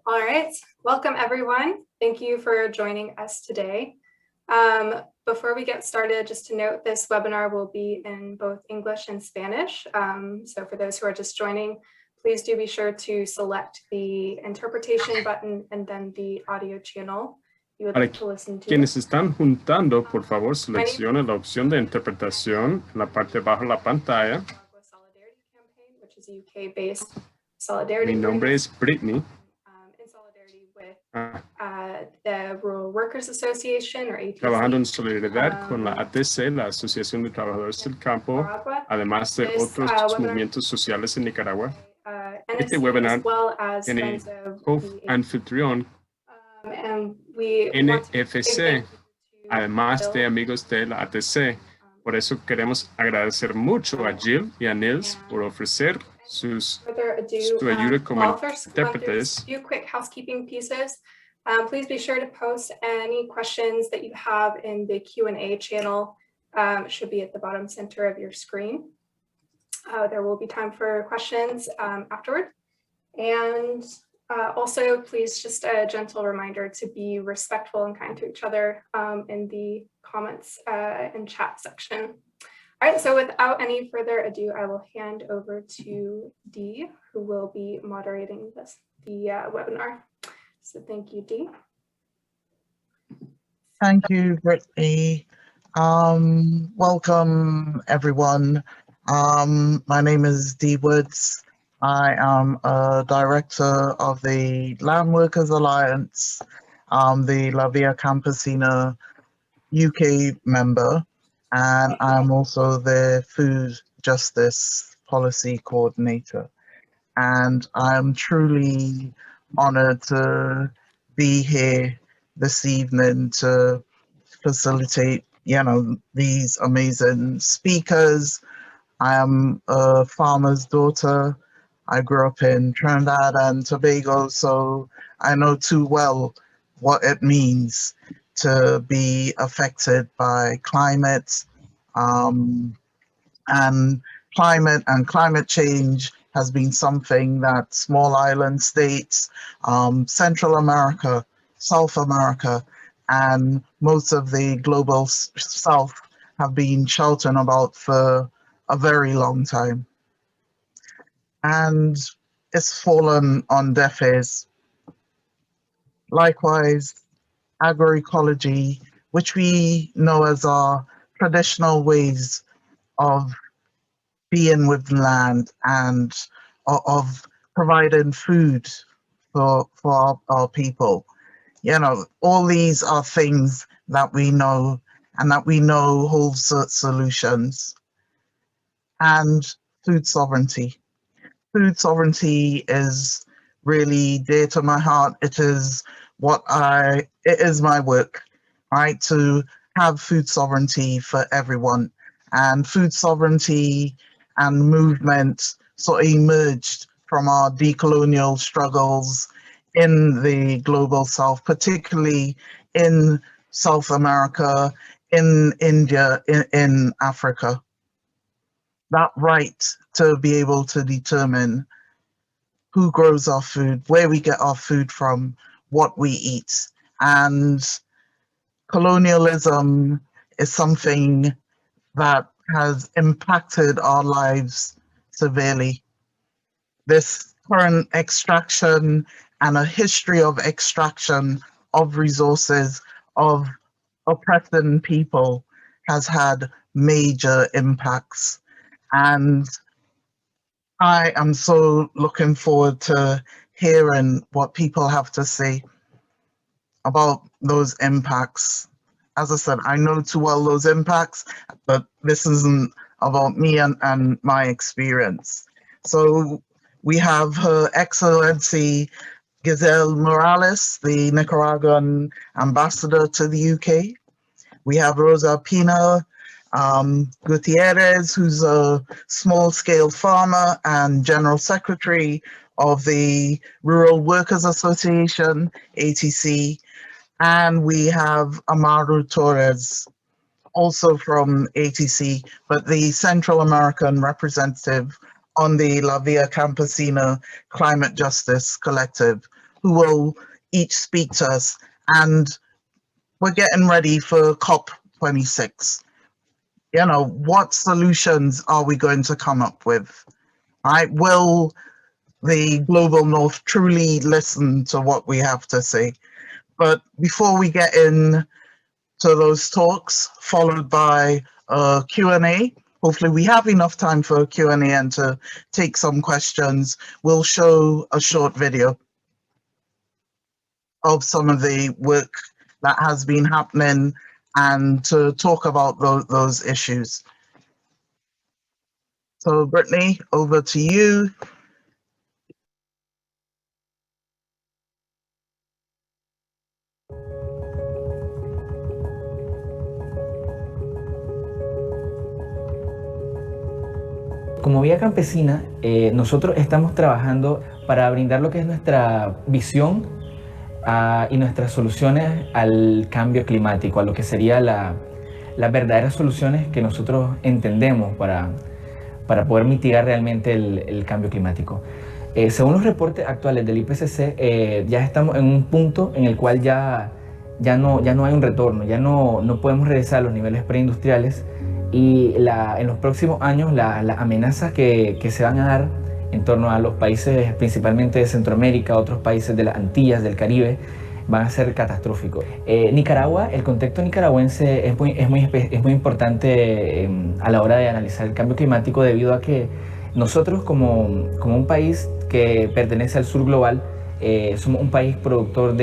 All right, welcome everyone. Thank you for joining us today. Before we get started, just to note, this webinar will be in both English and Spanish. So for those who are just joining, please do be sure to select the interpretation button and then the audio channel you would like to listen to. Quienes están juntando, por favor, seleccione la opción de interpretación en la parte de abajo de la pantalla. Which is a UK-based solidarity. Mi nombre es Brittany. In solidarity with the Rural Workers Association, or ATC. Trabajando en solidaridad con la ATC, la Asociación de Trabajadores del Campo, además de otros movimientos sociales en Nicaragua. Este webinar tiene co-anfitrión NFC, además de amigos de la ATC. Por eso queremos agradecer mucho a Jill y a Nils por ofrecer su ayuda como intérpretes. A few quick housekeeping pieces. Please be sure to post any questions that you have in the Q&A channel. It should be at the bottom center of your screen. There will be time for questions afterward. And also, please, just a gentle reminder to be respectful and kind to each other in the comments and chat section. All right, so without any further ado, I will hand over to Dee, who will be moderating the webinar. So thank you, Dee. Thank you, Brittany. Welcome, everyone. My name is Dee Woods. I am a director of the Land Workers Alliance, the Via Campesina UK member, and I'm also the Food Justice Policy Coordinator. And I'm truly honored to be here this evening to facilitate, these amazing speakers. I am a farmer's daughter. I grew up in Trinidad and Tobago, so I know too well what it means to be affected by climate. And climate change has been something that small island states, Central America, South America, and most of the global South have been shouting about for a very long time. And it's fallen on deaf ears. Likewise, agroecology, which we know as our traditional ways of being with land and of providing food for our people. All these are things that we know and that we know hold solutions. And food sovereignty. Food sovereignty is really dear to my heart. It is it is my work, right? To have food sovereignty for everyone. And food sovereignty and movement sort of emerged from our decolonial struggles in the global South, particularly in South America, in India, in Africa. That right to be able to determine who grows our food, where we get our food from, what we eat. And colonialism is something that has impacted our lives severely. This current extraction and a history of extraction of resources, of oppressing people, has had major impacts. And I am so looking forward to hearing what people have to say about those impacts. As I said, I know too well those impacts, but this isn't about me and my experience. So we have Her Excellency Giselle Morales, the Nicaraguan ambassador to the UK. We have Rosalpina, Gutierrez, who's a small-scale farmer and General Secretary of the Rural Workers Association, ATC. And we have Amaru Torres, also from ATC, but the Central American representative on the Via Campesina Climate Justice Collective, who will each speak to us. And we're getting ready for COP26. You know, what solutions are we going to come up with? Right? Will the global north truly listen to what we have to say? But before we get in to those talks, followed by a Q&A, hopefully we have enough time for a Q&A and to take some questions. We'll show a short video of some of the work that has been happening and to talk about those issues. So Brittany, over to you. Como Via Campesina, nosotros estamos trabajando para brindar lo que es nuestra visión y nuestras soluciones al cambio climático, a lo que sería las verdaderas soluciones que nosotros entendemos para poder mitigar realmente el cambio climático. Según los reportes actuales del IPCC, ya estamos en un punto en el cual ya no hay un retorno, ya no podemos regresar a los niveles preindustriales. Y en los próximos años las amenazas que se van a dar en torno a los países principalmente de Centroamérica, otros países de las Antillas, del Caribe, van a ser catastróficos. Nicaragua, el contexto nicaragüense es muy importante a la hora de analizar el cambio climático, debido a que nosotros como un país que pertenece al sur global, somos un país productor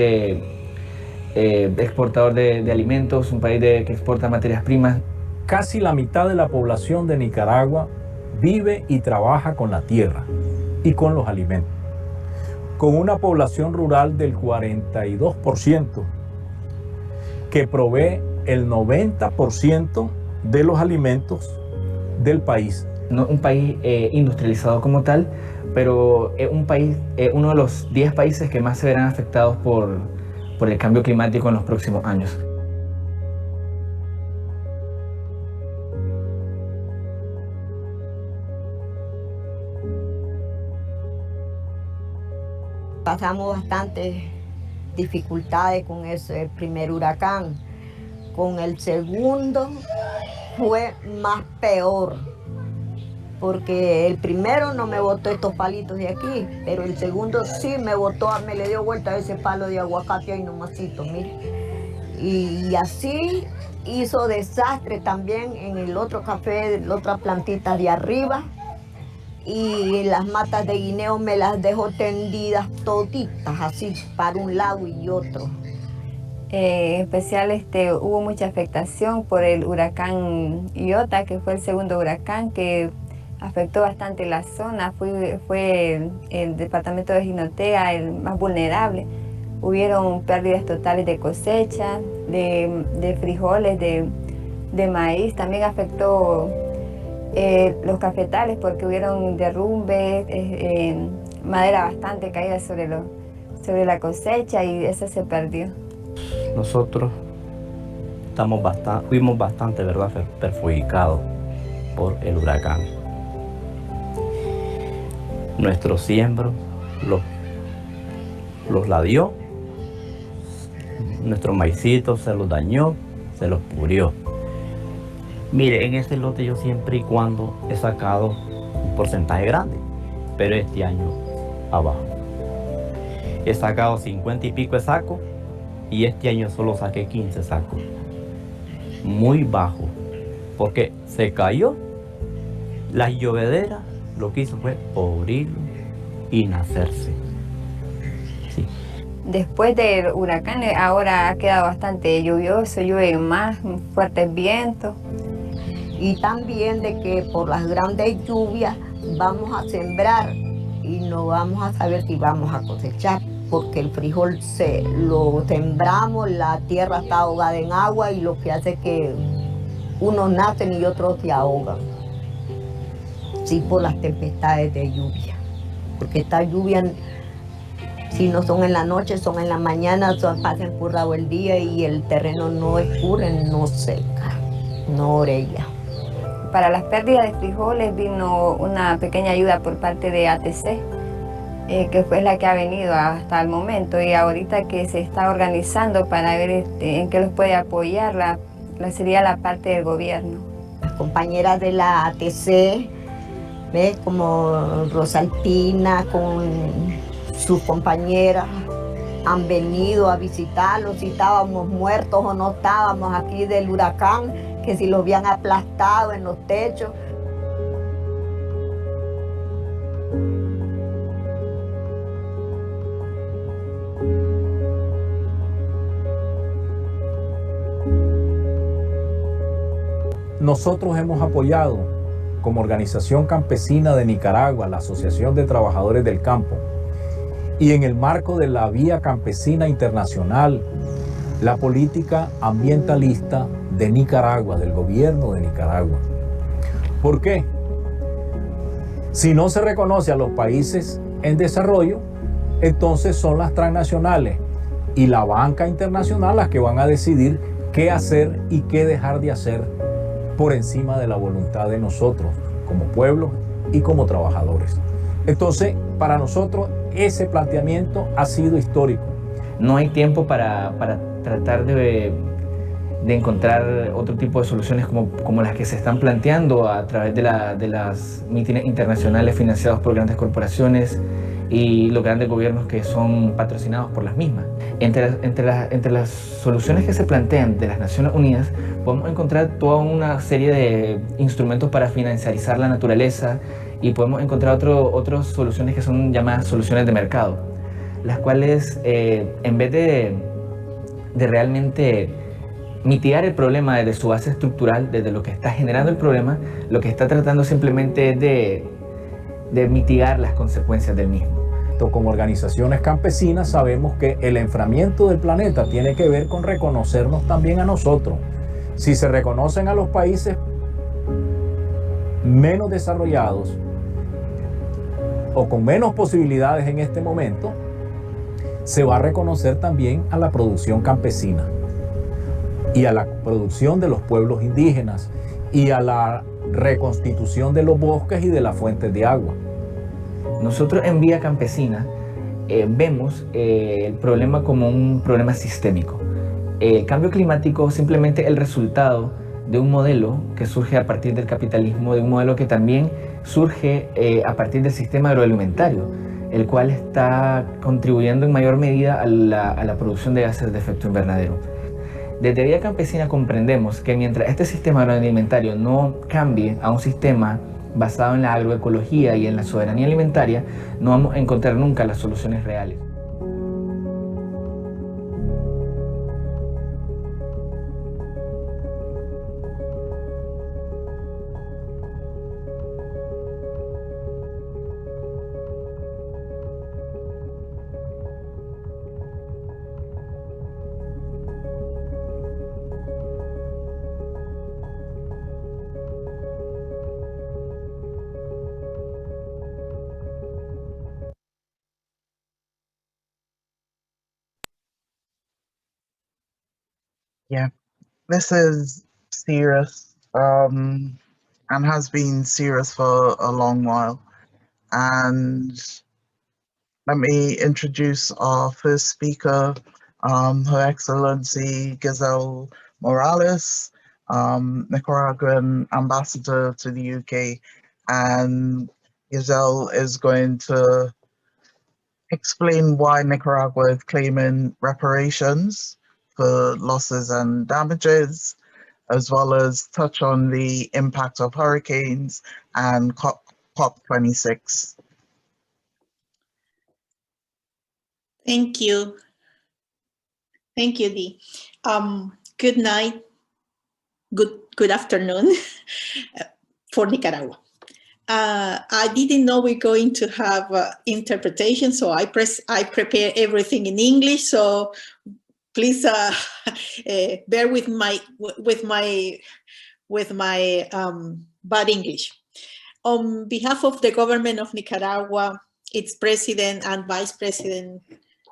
exportador de alimentos, un país que exporta materias primas. Casi la mitad de la población de Nicaragua vive y trabaja con la tierra y con los alimentos, con una población rural del 42% que provee el 90% de los alimentos del país. No un país industrializado como tal, pero es un país, uno de los 10 países que más se verán afectados por el cambio climático en los próximos años. Pasamos bastantes dificultades con ese primer huracán. Con el segundo fue más peor, porque el primero no me botó estos palitos de aquí, pero el segundo sí me botó, me le dio vuelta a ese palo de aguacate ahí nomasito, mire. Y así hizo desastre también en el otro café, la otra plantita de arriba. Y las matas de guineo me las dejó tendidas toditas, así para un lado y otro. En especial hubo mucha afectación por el huracán Iota, que fue el segundo huracán que afectó bastante la zona. Fue el departamento de Jinotea el más vulnerable. Hubieron pérdidas totales de cosecha, de frijoles, de maíz. También afectó los cafetales porque hubieron derrumbes, madera bastante caída sobre la cosecha y eso se perdió. Nosotros fuimos bastante, ¿verdad?, perjudicados por el huracán. Nuestros siembros los ladió, nuestros maicitos se los dañó, se los pudrió. Mire, en este lote yo siempre y cuando he sacado un porcentaje grande, pero este año abajo. He sacado 50 y pico de sacos y este año solo saqué 15 sacos. Muy bajo, porque se cayó. La llovedera lo que hizo fue pudrirlo y nacerse. Sí. Después del huracán ahora ha quedado bastante lluvioso, llueve más, fuertes vientos. Y también de que por las grandes lluvias vamos a sembrar y no vamos a saber si vamos a cosechar, porque el frijol lo sembramos, la tierra está ahogada en agua y lo que hace es que unos nacen y otros se ahogan. Sí, por las tempestades de lluvia, porque estas lluvias, si no son en la noche, son en la mañana, pasa encurrado el día y el terreno no escurre, no seca, no orella. Para las pérdidas de frijoles vino una pequeña ayuda por parte de ATC que fue la que ha venido hasta el momento, y ahorita que se está organizando para ver en qué los puede apoyar, sería la parte del gobierno. Las compañeras de la ATC, ¿ves? Como Rosalpina con sus compañeras han venido a visitarlos, si estábamos muertos o no estábamos aquí del huracán, que si los habían aplastado en los techos. Nosotros hemos apoyado como Organización Campesina de Nicaragua, la Asociación de Trabajadores del Campo, y en el marco de la Via Campesina Internacional, la política ambientalista de Nicaragua, del gobierno de Nicaragua. ¿Por qué? Si no se reconoce a los países en desarrollo, entonces son las transnacionales y la banca internacional las que van a decidir qué hacer y qué dejar de hacer por encima de la voluntad de nosotros como pueblo y como trabajadores. Entonces, para nosotros ese planteamiento ha sido histórico. No hay tiempo para tratar de encontrar otro tipo de soluciones como las que se están planteando a través de las mítines internacionales financiados por grandes corporaciones y los grandes gobiernos que son patrocinados por las mismas. Entre las soluciones que se plantean de las Naciones Unidas, podemos encontrar toda una serie de instrumentos para financiarizar la naturaleza, y podemos encontrar otras soluciones que son llamadas soluciones de mercado, las cuales en vez de realmente mitigar el problema desde su base estructural, desde lo que está generando el problema, lo que está tratando simplemente es de mitigar las consecuencias del mismo. Como organizaciones campesinas sabemos que el enfriamiento del planeta tiene que ver con reconocernos también a nosotros. Si se reconocen a los países menos desarrollados o con menos posibilidades en este momento, se va a reconocer también a la producción campesina y a la producción de los pueblos indígenas y a la reconstitución de los bosques y de las fuentes de agua. Nosotros en Via Campesina vemos el problema como un problema sistémico. El cambio climático es simplemente el resultado de un modelo que surge a partir del capitalismo, de un modelo que también surge a partir del sistema agroalimentario, el cual está contribuyendo en mayor medida a la producción de gases de efecto invernadero. Desde Via Campesina comprendemos que mientras este sistema agroalimentario no cambie a un sistema basado en la agroecología y en la soberanía alimentaria, no vamos a encontrar nunca las soluciones reales. Yeah, this is serious and has been serious for a long while. And let me introduce our first speaker, Her Excellency Giselle Morales, Nicaraguan ambassador to the UK. And Giselle is going to explain why Nicaragua is claiming reparations for losses and damages, as well as touch on the impact of hurricanes and COP26. Thank you. Thank you, Dee. Good night, good afternoon for Nicaragua. I didn't know we're going to have interpretation, so I prepare everything in English. So please bear with my bad English. On behalf of the government of Nicaragua, its president and vice president,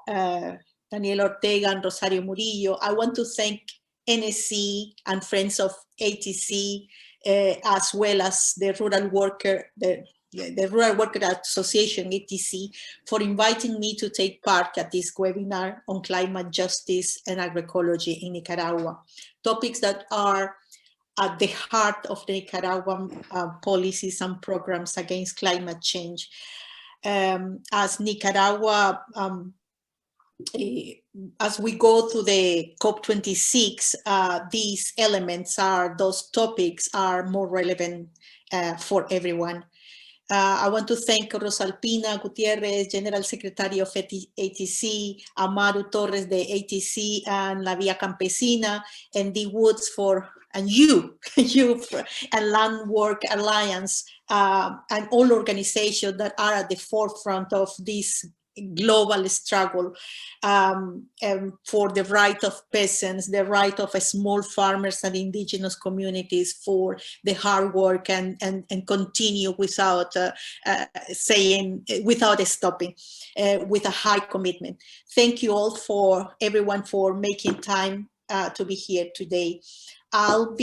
Daniel Ortega and Rosario Murillo, I want to thank NSC and Friends of ATC, as well as the rural worker, the the Rural Workers Association, ATC, for inviting me to take part at this webinar on climate justice and agroecology in Nicaragua, topics that are at the heart of the Nicaraguan policies and programs against climate change. As Nicaragua, as we go to the COP26, these elements those topics are more relevant for everyone. I want to thank Rosalpina, Gutierrez, General Secretary of ATC, Amaru Torres, the ATC, and La Via Campesina, and the Woods and you and Land Work Alliance, and all organizations that are at the forefront of this global struggle for the right of peasants, the right of small farmers and indigenous communities, for the hard work and continue without without stopping, with a high commitment. Thank you all everyone for making time to be here today. I'll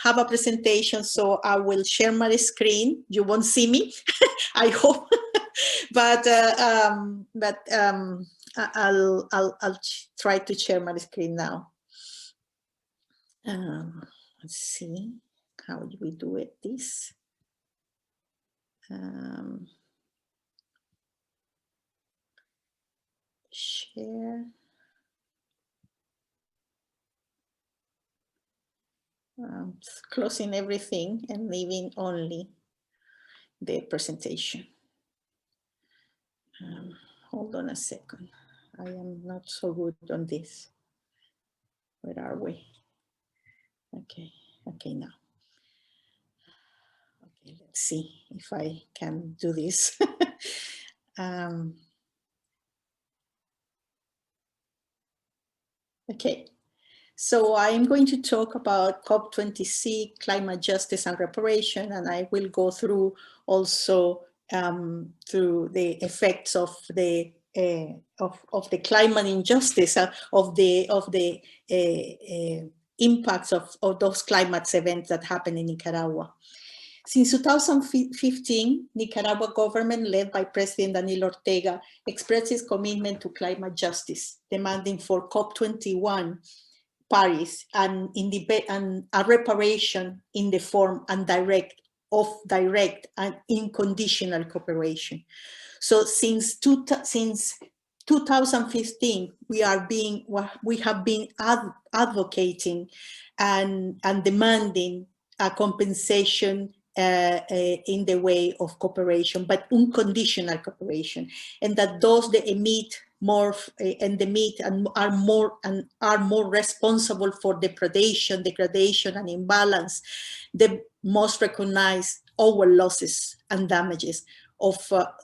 have a presentation, so I will share my screen. You won't see me, I hope, but I'll try to share my screen now. Let's see, how do we do it? This. Share. Closing everything and leaving only the presentation. Hold on a second. I am not so good on this. Where are we? Okay, now. Okay, let's see if I can do this. Okay. So I'm going to talk about COP26, climate justice and reparation, and I will go through also through the effects of the climate injustice, of the impacts of those climate events that happen in Nicaragua. Since 2015, Nicaragua government, led by President Daniel Ortega, expressed its commitment to climate justice, demanding for COP21 Paris and a reparation in the form of direct and unconditional cooperation. So since 2015, we have been advocating and demanding a compensation in the way of cooperation, but unconditional cooperation, and that those that emit more and are more responsible for degradation and imbalance, they must recognize our losses and damages of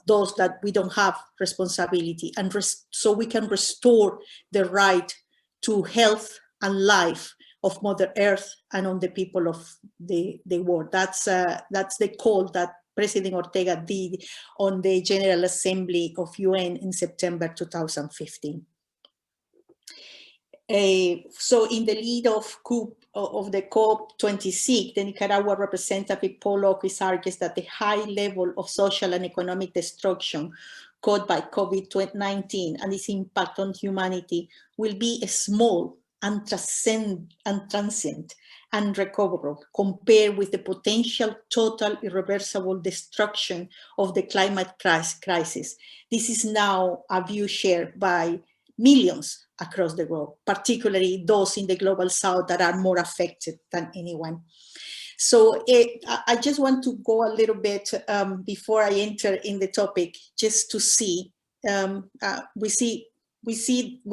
those that we don't have responsibility, and so we can restore the right to health and life of Mother Earth and on the people of the world. That's the call that President Ortega did on the General Assembly of UN in September 2015. So in the lead of the COP26, the Nicaragua representative Paul Oquist argues that the high level of social and economic destruction caused by COVID-19 and its impact on humanity will be small and transient and recoverable compared with the potential total irreversible destruction of the climate crisis. This is now a view shared by millions across the world, particularly those in the global south that are more affected than anyone. So I just want to go a little bit before I enter in the topic, just to see, we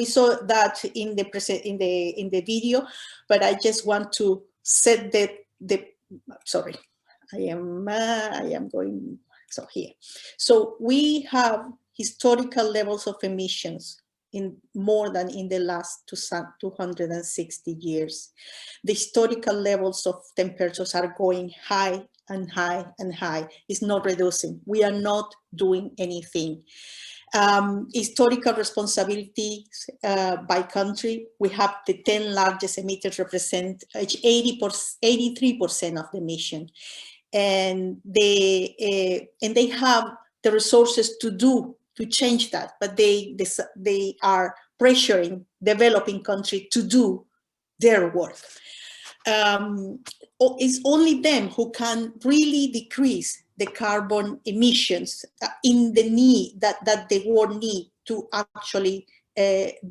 saw that in the video, but I just want to set sorry, I am going, so here. So we have historical levels of emissions in more than in the last 260 years. The historical levels of temperatures are going high and high and high. It's not reducing. We are not doing anything. Historical responsibilities by country, we have the 10 largest emitters represent 83% of the emission. and they have the resources to change that, but they are pressuring developing countries to do their work. It's only them who can really decrease the carbon emissions in the need that the world need to actually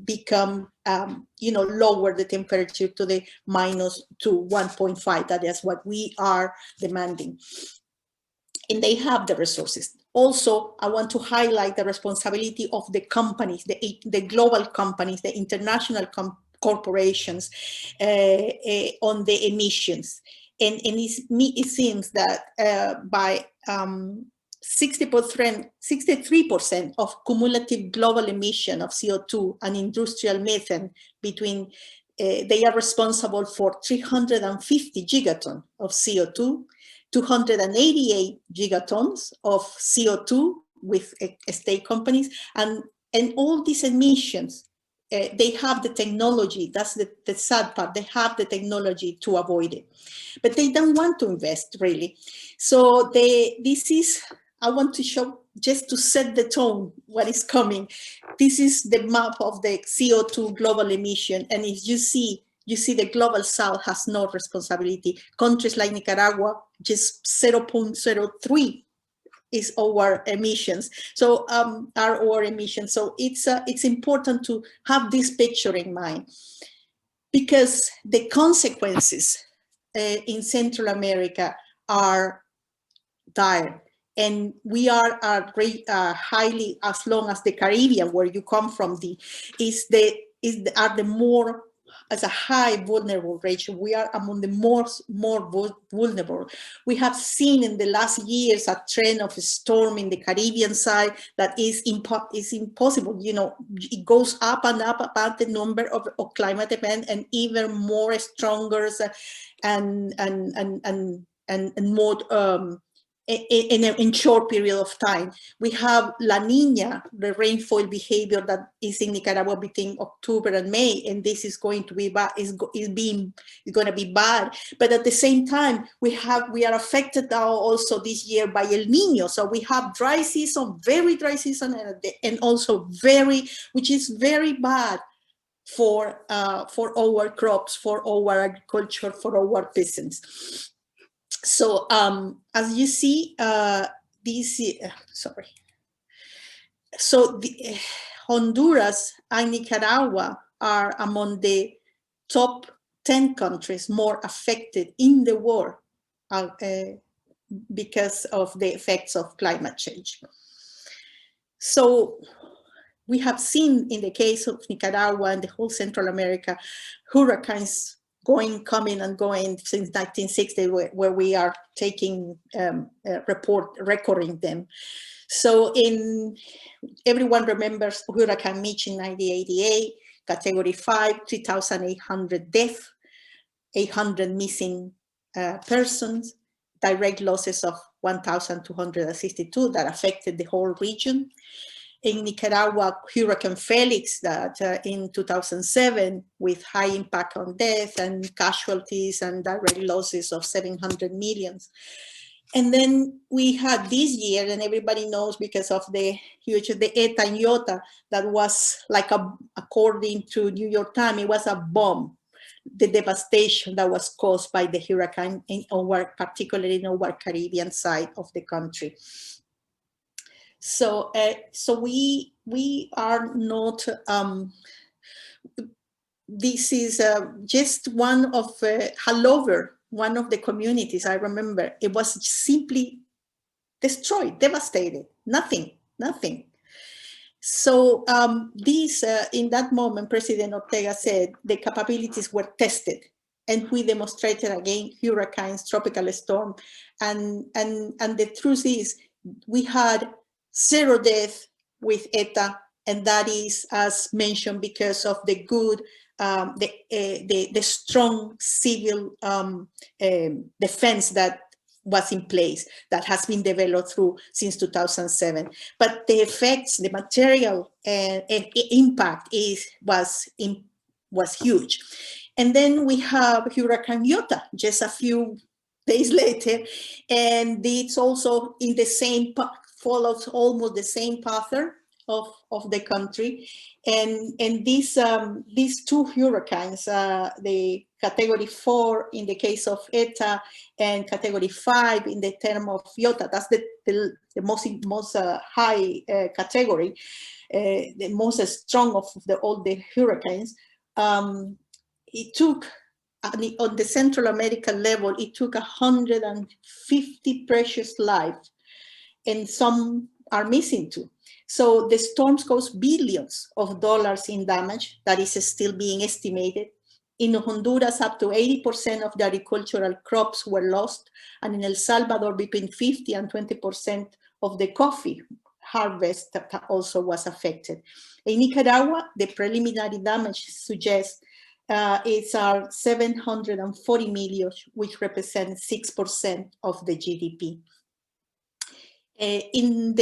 become, lower the temperature to the minus to 1.5. That is what we are demanding. And they have the resources. Also, I want to highlight the responsibility of the companies, the global companies, the international corporations on the emissions. And it seems that by 63% of cumulative global emission of CO2 and industrial methane they are responsible for 350 gigatons of CO2, 288 gigatons of CO2 with state companies, and all these emissions, they have the technology. That's the sad part. They have the technology to avoid it, but they don't want to invest really. So I want to show, just to set the tone, what is coming. This is the map of the CO2 global emission, and if you see the global south has no responsibility. Countries like Nicaragua, just 0.03 is our emissions. So are our emissions. So it's important to have this picture in mind, because the consequences in Central America are dire. And we are highly, as long as the Caribbean, where you come from, as a high vulnerable region. We are among the more vulnerable. We have seen in the last years a trend of a storm in the Caribbean side that is impossible. It goes up and up about the number of climate events, and even more stronger and more in short period of time. We have La Nina, the rainfall behavior that is in Nicaragua between October and May, and this is going to be bad. Is going to be bad. But at the same time, we are affected now also this year by El Niño. So we have dry season, very dry season, and also which is very bad for our crops, for our agriculture, for our peasants. So as you see, Honduras and Nicaragua are among the top 10 countries more affected in the world because of the effects of climate change. So we have seen in the case of Nicaragua and the whole Central America, hurricanes coming and going since 1960, where we are taking recording them. So everyone remembers Hurricane Mitch in 1988, Category 5, 3,800 deaths, 800 missing persons, direct losses of 1,262 that affected the whole region. In Nicaragua, Hurricane Felix that in 2007 with high impact on death and casualties and direct losses of 700 million. And then we had this year, and everybody knows because of the ETA and IOTA, that was like according to New York Times, it was a bomb. The devastation that was caused by the hurricane, particularly in our Caribbean side of the country. So we are not. This is just one of Halover, one of the communities. I remember it was simply destroyed, devastated, nothing. So in that moment, President Ortega said the capabilities were tested, and we demonstrated again hurricanes, tropical storm, and the truth is we had 0 death with ETA, and that is, as mentioned, because of the good, the strong civil defense that was in place, that has been developed since 2007. But the effects, the material impact was huge. And then we have Hurricane Iota, just a few days later. And it's also in the same, follows almost the same pattern of the country. And these two hurricanes, the category 4 in the case of ETA and category 5 in the term of Iota, that's the most high category, the most strong of all the hurricanes. It took, on the Central American level, it took 150 precious lives, and some are missing too. So the storms cost billions of dollars in damage that is still being estimated. In Honduras, up to 80% of the agricultural crops were lost, and in El Salvador, between 50 and 20% of the coffee harvest also was affected. In Nicaragua, the preliminary damage suggests it's 740 million, which represents 6% of the GDP. In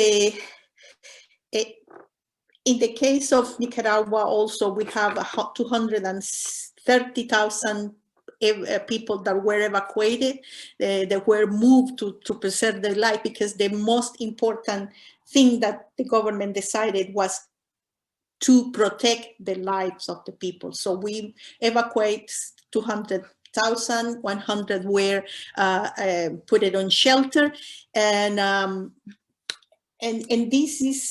the case of Nicaragua, also we have 230,000 people that were evacuated, that were moved to preserve their life, because the most important thing that the government decided was to protect the lives of the people. So we evacuate 200,000, 100 were put it on shelter, and this is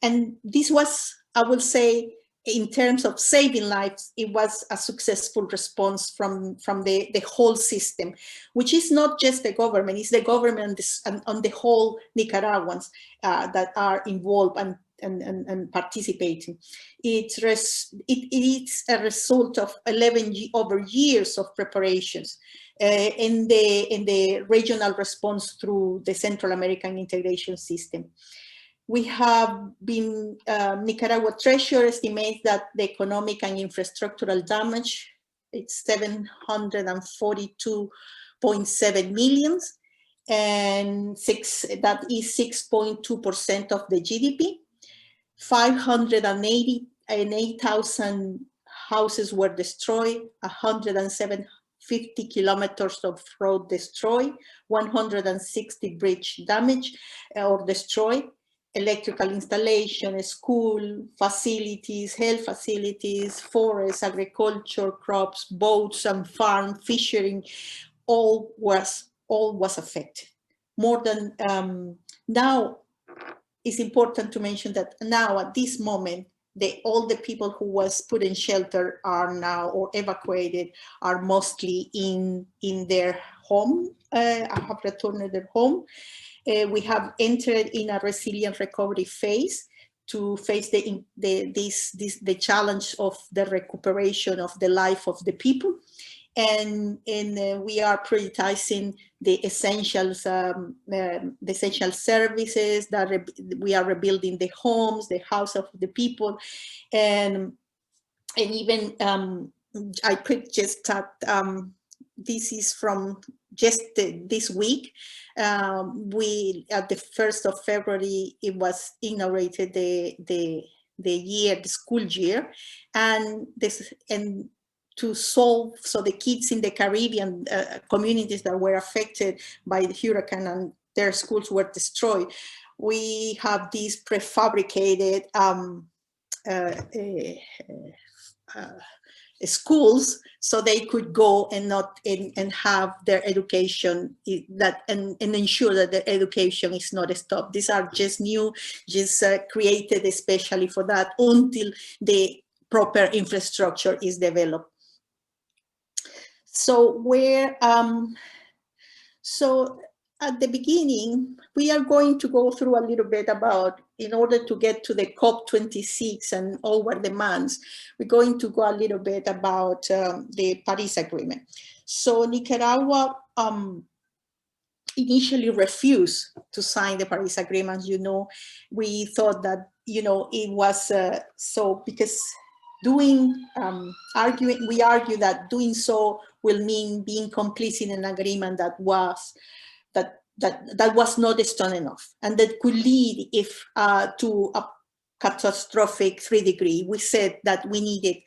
and this was, I will say, in terms of saving lives, it was a successful response from the whole system, which is not just the government, it's the government and the whole Nicaraguans that are involved and participating. It's a result of 11 years of preparations in the regional response through the Central American integration system. We have been, Nicaragua Treasury estimates that the economic and infrastructural damage, it's 742.7 million, and that is 6.2% of the GDP. 588,000 houses were destroyed, 150 kilometers of road destroyed, 160 bridge damaged or destroyed, electrical installation, school facilities, health facilities, forests, agriculture, crops, boats and farm, fishing, all was affected. More than now, it's important to mention that now at this moment, all the people who was put in shelter are now, or evacuated, are mostly in their home, have returned to their home. We have entered in a resilient recovery phase to face the challenge of the recuperation of the life of the people, and we are prioritizing the essentials, the essential services. That we are rebuilding the homes, the house of the people, and even I could just start. This is from just this week. We at the 1st of February, it was inaugurated the school year, and to solve, so the kids in the Caribbean communities that were affected by the hurricane and their schools were destroyed, we have these prefabricated schools, so they could go and have their education and ensure that their education is not stopped. These are just created especially for that until the proper infrastructure is developed. So so at the beginning, we are going to go through a little bit about, in order to get to the COP26 and our demands, we're going to go a little bit about the Paris Agreement. So Nicaragua initially refused to sign the Paris Agreement. We thought that, it was because we argue that doing so will mean being complicit in an agreement that was not strong enough, and that could lead to a catastrophic 3-degree. We said that we needed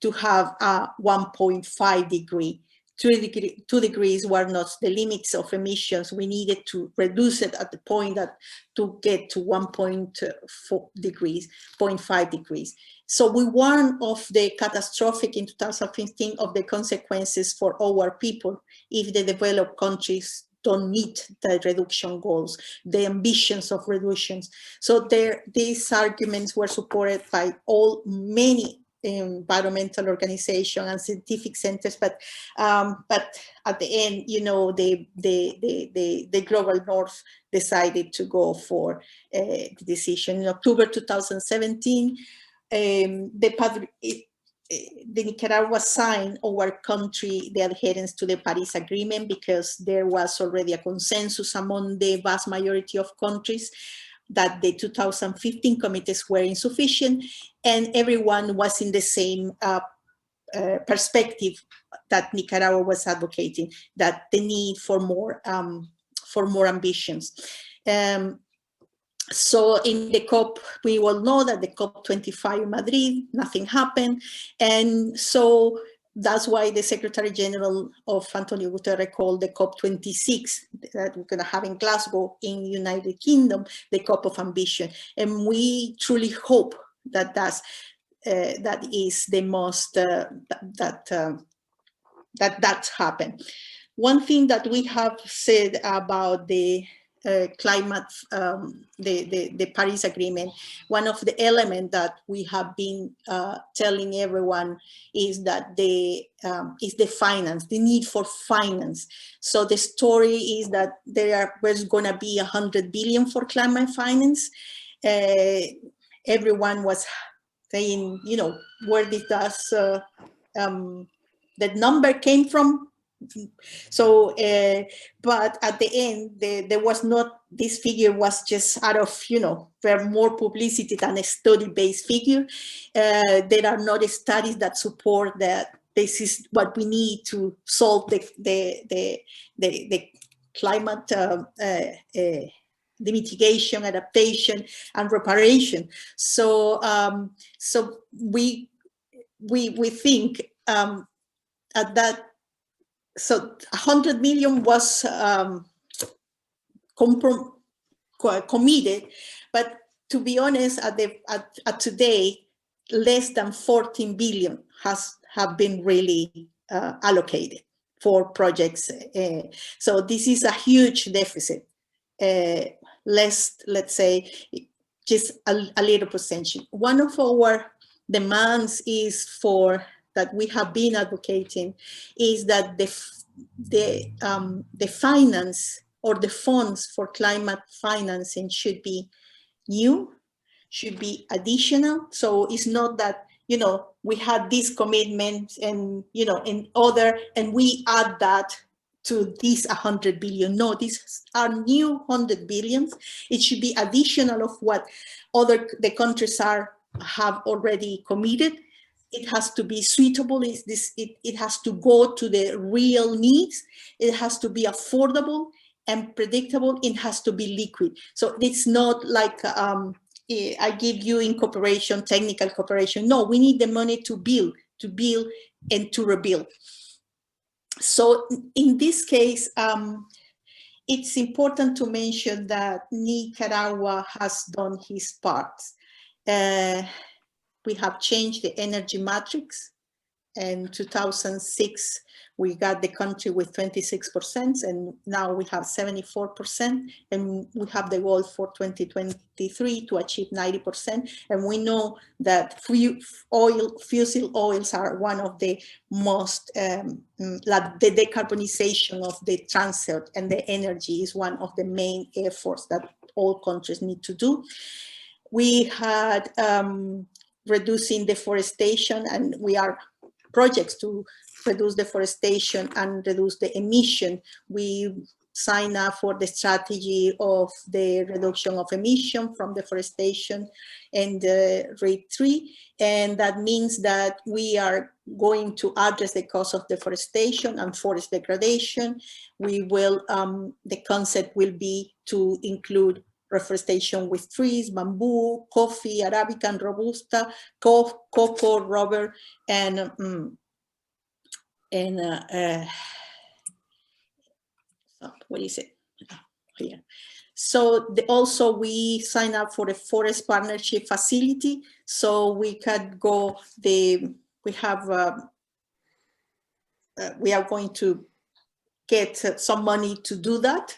to have a 1.5 degree 2 degrees were not the limits of emissions. We needed to reduce it at the point that to get to 1.4 degrees, 0.5 degrees. So we warned of the catastrophic in 2015 of the consequences for our people if the developed countries don't meet the reduction goals, the ambitions of reductions. So these arguments were supported by many environmental organizations and scientific centers, but at the end, you know, the global north decided to go for the decision. In October 2017, the Nicaragua signed our country the adherence to the Paris Agreement because there was already a consensus among the vast majority of countries that the 2015 commitments were insufficient, and everyone was in the same perspective that Nicaragua was advocating, that the need for more ambitions. So in the COP, we all know that the COP25 in Madrid, nothing happened. And so that's why the Secretary General of Antonio Gutierrez called the COP26 that we're going to have in Glasgow in United Kingdom, the COP of ambition. And we truly hope that that is the most, that happened. One thing that we have said about the climate, the Paris Agreement, one of the elements that we have been telling everyone is that is the finance, the need for finance. So the story is that there's going to be 100 billion for climate finance. Everyone was saying, you know, where did that number came from? So, but at the end, there was not, this figure was just out of, you know, more publicity than a study-based figure. There are not studies that support that this is what we need to solve the climate, the mitigation, adaptation, and reparation. So, so we think at that. So 100 million was committed, but to be honest, at today, less than 14 billion have been really allocated for projects. So this is a huge deficit. Let's say, just a little percentage. One of our demands is for that we have been advocating is that the finance or the funds for climate financing should be new, should be additional. So it's not that, you know, we had these commitments and, you know, and we add that to these 100 billion. No, these are new 100 billions. It should be additional of what the countries have already committed. It has to be suitable. It has to go to the real needs. It has to be affordable and predictable. It has to be liquid. So it's not like I give you in cooperation, technical cooperation. No, we need the money to build and to rebuild. So in this case, it's important to mention that Nicaragua has done his part. We have changed the energy matrix. In 2006, we got the country with 26%, and now we have 74%, and we have the goal for 2023 to achieve 90%. And we know that fossil oils are one of the most, like the decarbonization of the transport and the energy is one of the main efforts that all countries need to do. We had reducing deforestation, and we are projects to reduce deforestation and reduce the emission. We sign up for the strategy of the reduction of emission from deforestation and RED 3, and that means that we are going to address the cause of deforestation and forest degradation. We will, the concept will be to include reforestation with trees, bamboo, coffee, Arabica and Robusta, cocoa, rubber, and what is it? Here. So also we sign up for a forest partnership facility, so we can go. We are going to get some money to do that,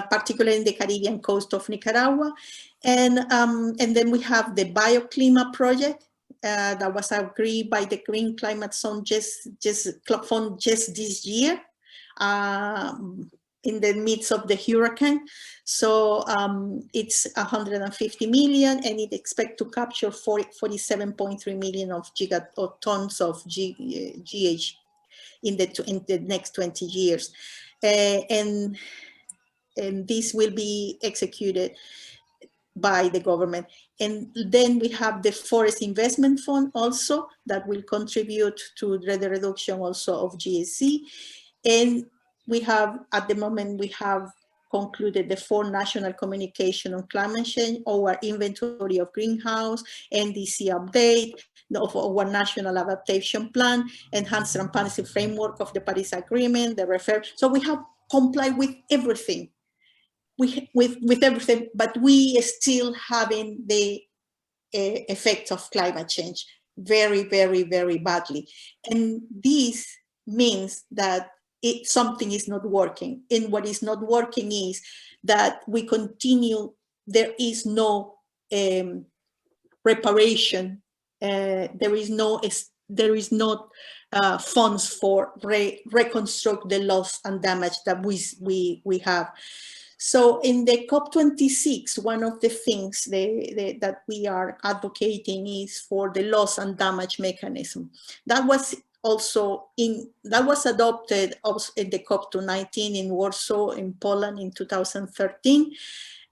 particularly in the Caribbean coast of Nicaragua, and then we have the BioClima project that was agreed by the Green Climate Zone just this year. In the midst of the hurricane. So it's 150 million, and it expects to capture 47.3 million of tons of GH in the next 20 years. And this will be executed by the government. And then we have the Forest Investment Fund also that will contribute to the reduction also of GHG. And we have, at the moment, we have concluded the 4 national communication on climate change, our inventory of greenhouse, NDC update, of our national adaptation plan, enhanced transparency framework of the Paris Agreement, the refer. So we have complied with everything, with everything, but we are still having the effects of climate change very, very, very badly. And this means that something is not working. And what is not working is that we continue, there is no reparation, there is not funds for reconstruct the loss and damage that we have. So in the COP26, one of the things that we are advocating is for the loss and damage mechanism. That was adopted also in the COP19 in Warsaw in Poland in 2013.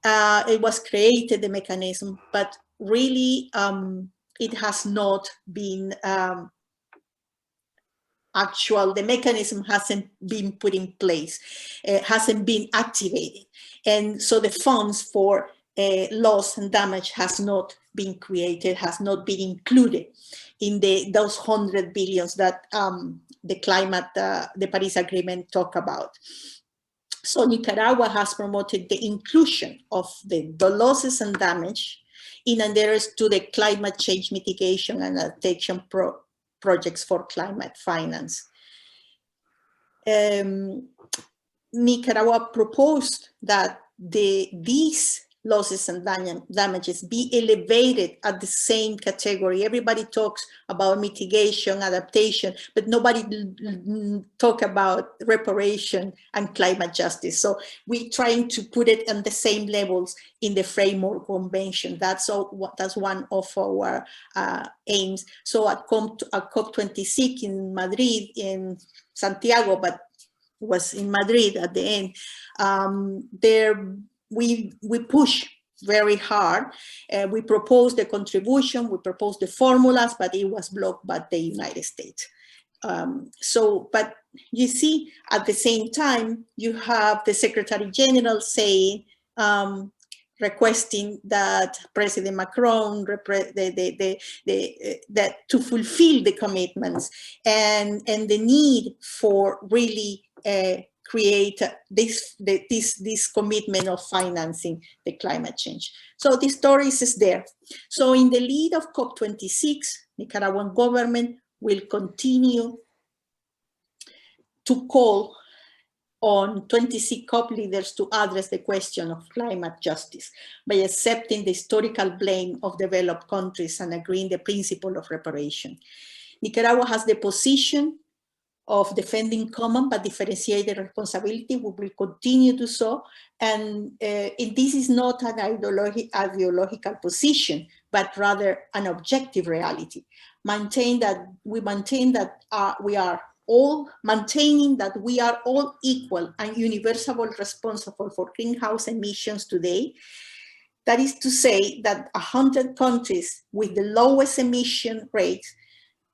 It was created, the mechanism, but really it has not been the mechanism hasn't been put in place, hasn't been activated. And so the funds for loss and damage has not been created, has not been included in those 100 billions that the Paris Agreement talk about. So Nicaragua has promoted the inclusion of the losses and damage in adherence to the climate change mitigation and adaptation projects for climate finance. Nicaragua proposed that these losses and damages be elevated at the same category. Everybody talks about mitigation, adaptation, but nobody talk about reparation and climate justice. So we're trying to put it on the same levels in the framework convention. That's one of our aims. So at COP26 in Madrid, in Santiago, but it was in Madrid at the end, we push very hard. We proposed the contribution, we proposed the formulas, but it was blocked by the United States. But you see, at the same time, you have the Secretary General saying, requesting that President Macron that to fulfill the commitments and the need for really create this commitment of financing the climate change. So the story is there. So in the lead of COP26, Nicaraguan government will continue to call on 26 COP leaders to address the question of climate justice by accepting the historical blame of developed countries and agreeing the principle of reparation. Nicaragua has the position of defending common but differentiated responsibility. We will continue to do so. And this is not an ideological position, but rather an objective reality. We maintain that we are all equal and universally responsible for greenhouse emissions today. That is to say that 100 countries with the lowest emission rates,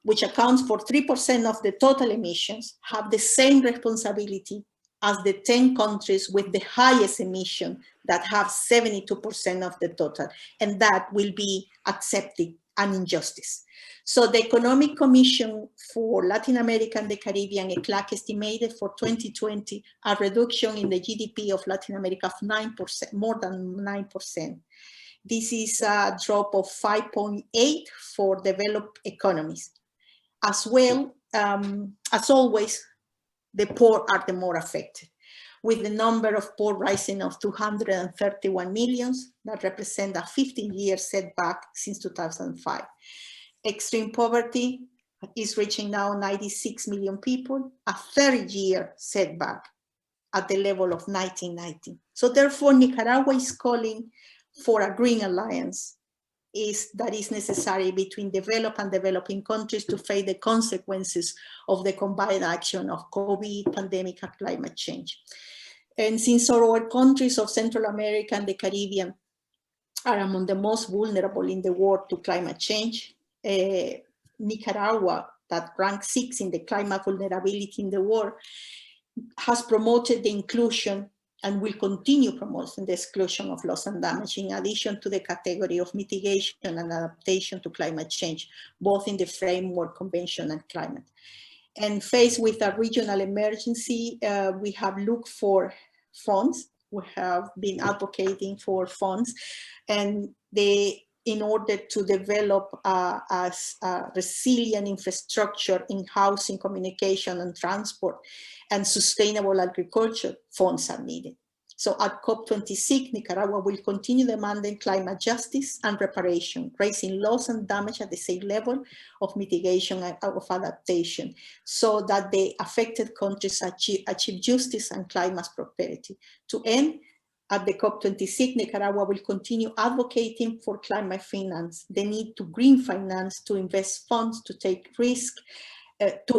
which accounts for 3% of the total emissions, have the same responsibility as the 10 countries with the highest emission that have 72% of the total. And that will be accepted and injustice. So the Economic Commission for Latin America and the Caribbean, ECLAC, estimated for 2020 a reduction in the GDP of Latin America of 9%, more than 9%. This is a drop of 5.8 for developed economies. As well, as always, the poor are the more affected, with the number of poor rising of 231 million, that represent a 15-year setback since 2005. Extreme poverty is reaching now 96 million people, a 30-year setback at the level of 1990. So therefore, Nicaragua is calling for a green alliance that is necessary between developed and developing countries to face the consequences of the combined action of COVID, pandemic, and climate change. And since our countries of Central America and the Caribbean are among the most vulnerable in the world to climate change, Nicaragua, that ranks 6 in the climate vulnerability in the world, has promoted the inclusion and will continue promoting the exclusion of loss and damage, in addition to the category of mitigation and adaptation to climate change, both in the framework convention and climate. And faced with a regional emergency, we have looked for funds. We have been advocating for funds, and in order to develop a resilient infrastructure in housing, communication, and transport, and sustainable agriculture, funds are needed. So at COP26, Nicaragua will continue demanding climate justice and reparation, raising loss and damage at the same level of mitigation and of adaptation, so that the affected countries achieve justice and climate prosperity. To end, at the COP26, Nicaragua will continue advocating for climate finance, the need to green finance, to invest funds to take risk,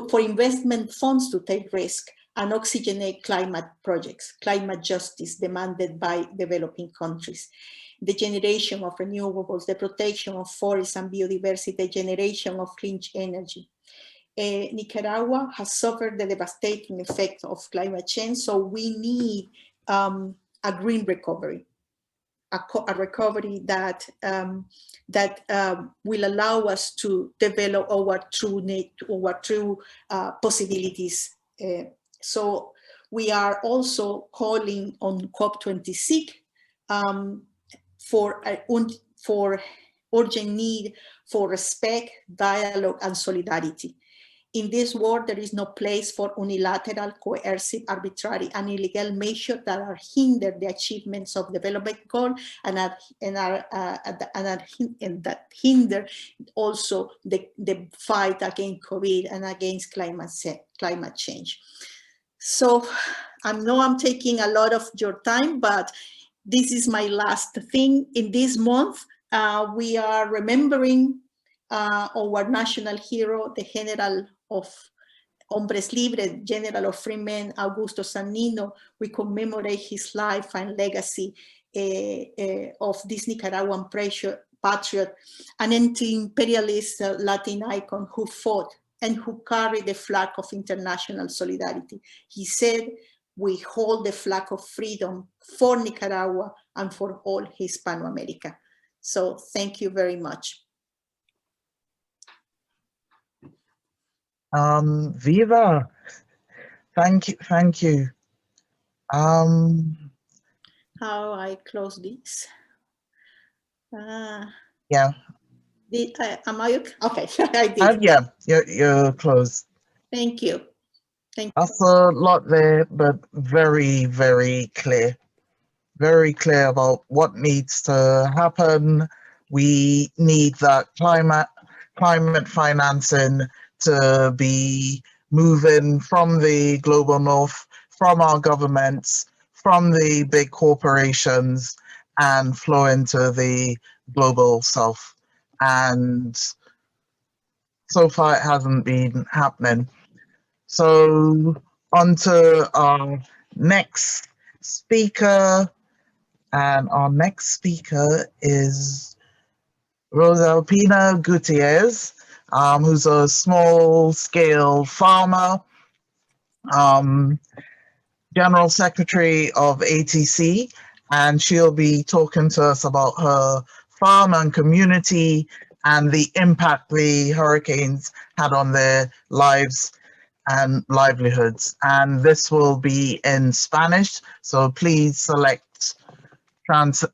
for investment funds to take risk, and oxygenate climate projects, climate justice demanded by developing countries, the generation of renewables, the protection of forests and biodiversity, the generation of clean energy. Nicaragua has suffered the devastating effect of climate change, so we need a green recovery, a recovery that will allow us to develop our true possibilities. So we are also calling on COP26 for urgent need for respect, dialogue, and solidarity. In this world, there is no place for unilateral, coercive, arbitrary, and illegal measures that are hinder the achievements of development goals and that hinder also the fight against COVID and against climate change. So I know I'm taking a lot of your time, but this is my last thing. In this month, we are remembering our national hero, the General of Hombres Libres, General of Free Men, Augusto Sandino. We commemorate his life and legacy of this Nicaraguan patriot, an anti-imperialist Latin icon who fought and who carried the flag of international solidarity. He said, "We hold the flag of freedom for Nicaragua and for all Hispanoamerica." So thank you very much. Viva, thank you. How I close this? Yeah. Am I okay? Okay, I did. Yeah, you're close. Thank you. Thank you. That's a lot there, but very, very clear. Very clear about what needs to happen. We need that climate financing to be moving from the global north, from our governments, from the big corporations, and flow into the global south. And so far it hasn't been happening. So on to our next speaker. And our next speaker is Rosalpina Gutierrez, who's a small-scale farmer, General Secretary of ATC, and she'll be talking to us about her farm and community and the impact the hurricanes had on their lives and livelihoods. And this will be in Spanish, so please select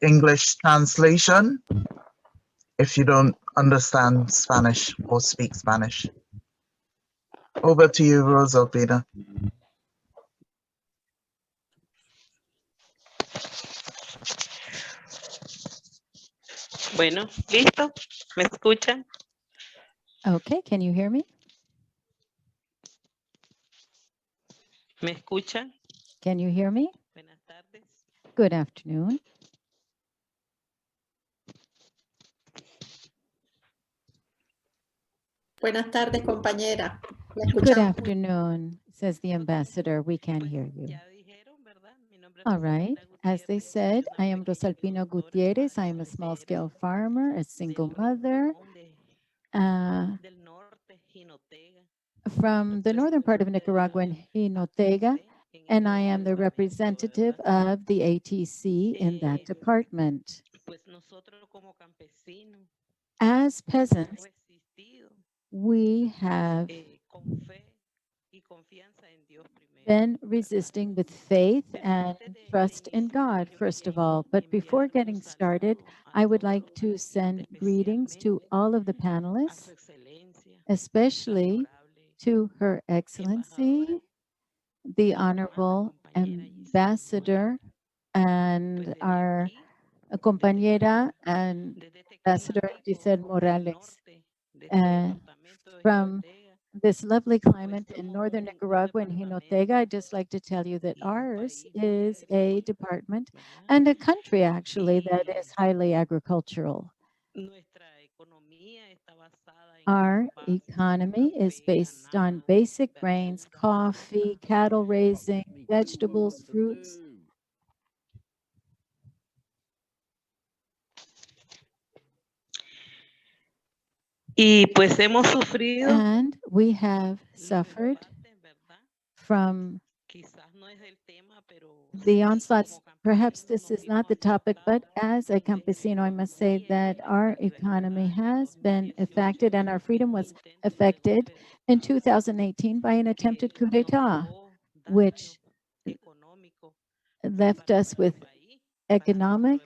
English translation if you don't understand Spanish or speak Spanish. Over to you, Rosalpina. Bueno, listo. ¿Me escuchan? Okay, can you hear me? ¿Me escuchan? Can you hear me? Buenas tardes. Good afternoon. Buenas tardes, compañera. La Good escuchamos. afternoon, says the ambassador. We can hear you. All right. As they said, I am Rosalpina Gutierrez. I am a small-scale farmer, a single mother. From the northern part of Nicaraguan, Jinotega, and I am the representative of the ATC in that department. As peasants, we have been resisting with faith and trust in God, first of all. But before getting started, I would like to send greetings to all of the panelists, especially to Her Excellency, the Honorable Ambassador, and our compañera and Ambassador Giselle Morales. From this lovely climate in northern Nicaragua and Jinotega, I'd just like to tell you that ours is a department and a country actually that is highly agricultural. Our economy is based on basic grains, coffee, cattle raising, vegetables, fruits. Y pues hemos sufrido. And we have suffered from the onslaughts. Perhaps this is not the topic, but as a campesino, I must say that our economy has been affected and our freedom was affected in 2018 by an attempted coup d'etat, which left us with economic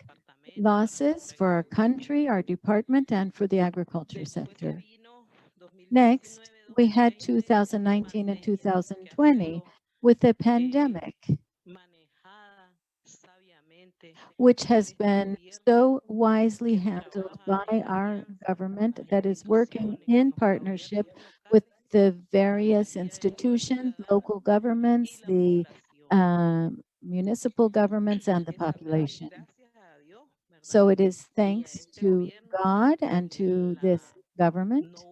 losses for our country, our department, and for the agriculture sector. Next, we had 2019 and 2020 with the pandemic, which has been so wisely handled by our government that is working in partnership with the various institutions, local governments, the municipal governments, and the population. So it is thanks to God and to this government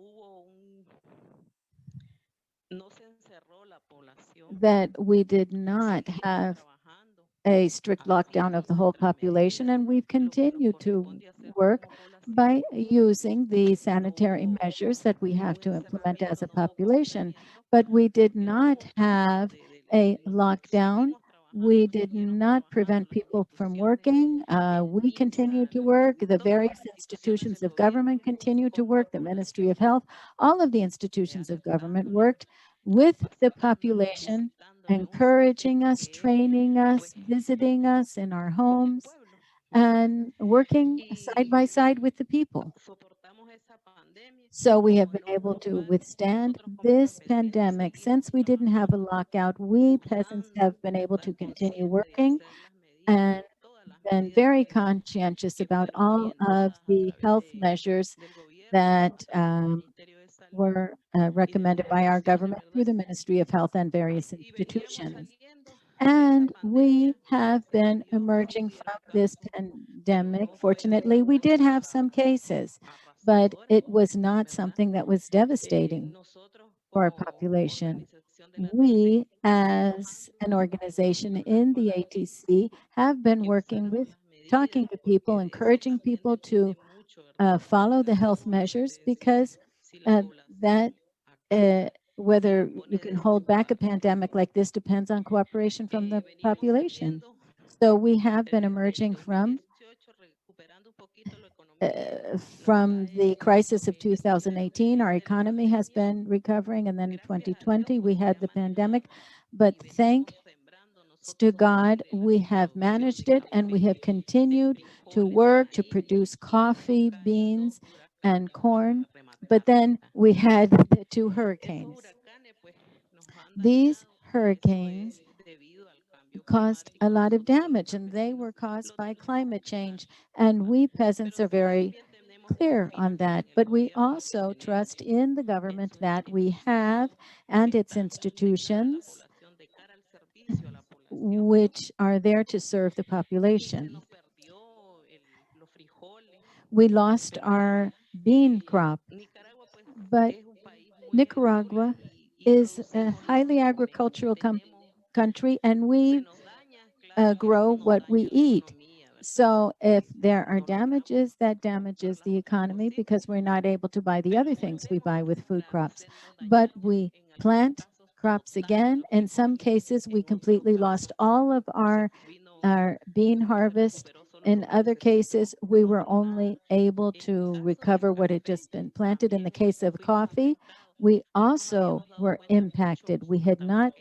that we did not have a strict lockdown of the whole population, and we've continued to work by using the sanitary measures that we have to implement as a population. But we did not have a lockdown. We did not prevent people from working. We continue to work. The various institutions of government continue to work. The Ministry of Health, all of the institutions of government worked with the population, encouraging us, training us, visiting us in our homes, and working side by side with the people. So we have been able to withstand this pandemic. Since we didn't have a lockout, we peasants have been able to continue working and been very conscientious about all of the health measures that were recommended by our government through the Ministry of Health and various institutions. And we have been emerging from this pandemic. Fortunately, we did have some cases, but it was not something that was devastating for our population. We, as an organization in the ATC, have been working with, talking to people, encouraging people to follow the health measures, because that whether you can hold back a pandemic like this depends on cooperation from the population. So we have been emerging from from the crisis of 2018, our economy has been recovering, and then in 2020 we had the pandemic. But thanks to God, we have managed it, and we have continued to work to produce coffee, beans, and corn. But then we had the 2 hurricanes. These hurricanes caused a lot of damage, and they were caused by climate change. And we peasants are very clear on that. But we also trust in the government that we have and its institutions, which are there to serve the population. We lost our bean crop, but Nicaragua is a highly agricultural country, and we grow what we eat. So if there are damages, that damages the economy because we're not able to buy the other things we buy with food crops. But we plant crops again. In some cases, we completely lost all of our bean harvest. In other cases, we were only able to recover what had just been planted. In the case of coffee, we also were impacted. We had not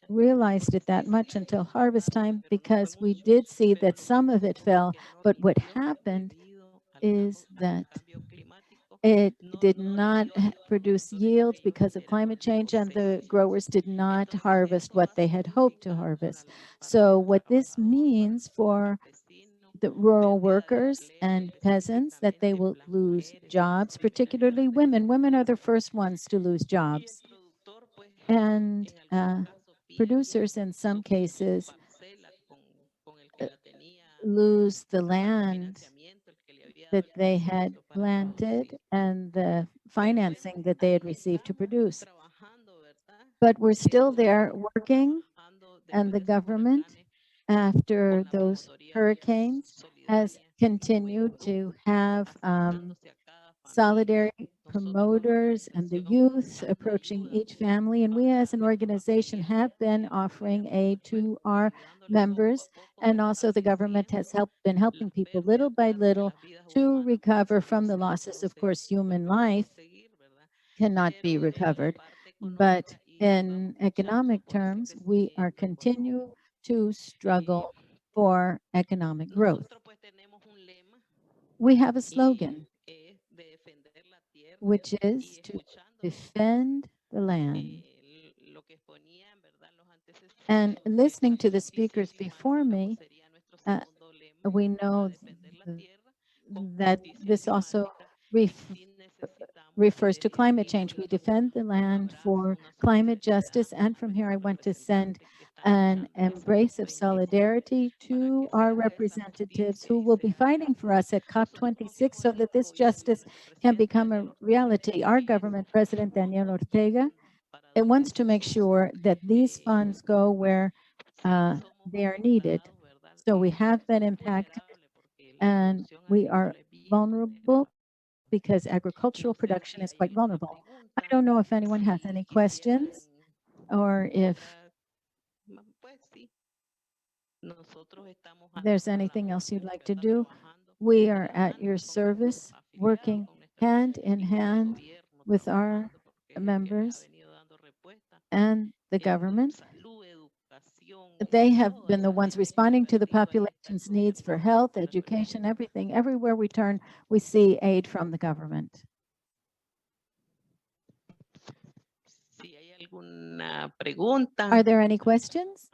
realized it that much until harvest time because we did see that some of it fell. But what happened is that it did not produce yields because of climate change, and the growers did not harvest what they had hoped to harvest. So what this means for the rural workers and peasants, that they will lose jobs, particularly women. Women are the first ones to lose jobs. And producers in some cases lose the land that they had planted and the financing that they had received to produce. But we're still there working, and the government, after those hurricanes, has continued to have solidarity promoters and the youth approaching each family. And we as an organization have been offering aid to our members. And also the government has been helping people little by little to recover from the losses. Of course, human life cannot be recovered. But in economic terms, we are continuing to struggle for economic growth. We have a slogan, which is to defend the land. And listening to the speakers before me, we know that this also refers to climate change. We defend the land for climate justice. And from here, I want to send an embrace of solidarity to our representatives who will be fighting for us at COP26 so that this justice can become a reality. Our government, President Daniel Ortega, it wants to make sure that these funds go where they are needed. So we have been impacted, and we are vulnerable because agricultural production is quite vulnerable. I don't know if anyone has any questions or if there's anything else you'd like to do. We are at your service, working hand in hand with our members and the government. They have been the ones responding to the population's needs for health, education, everything. Everywhere we turn, we see aid from the government. Are there any questions?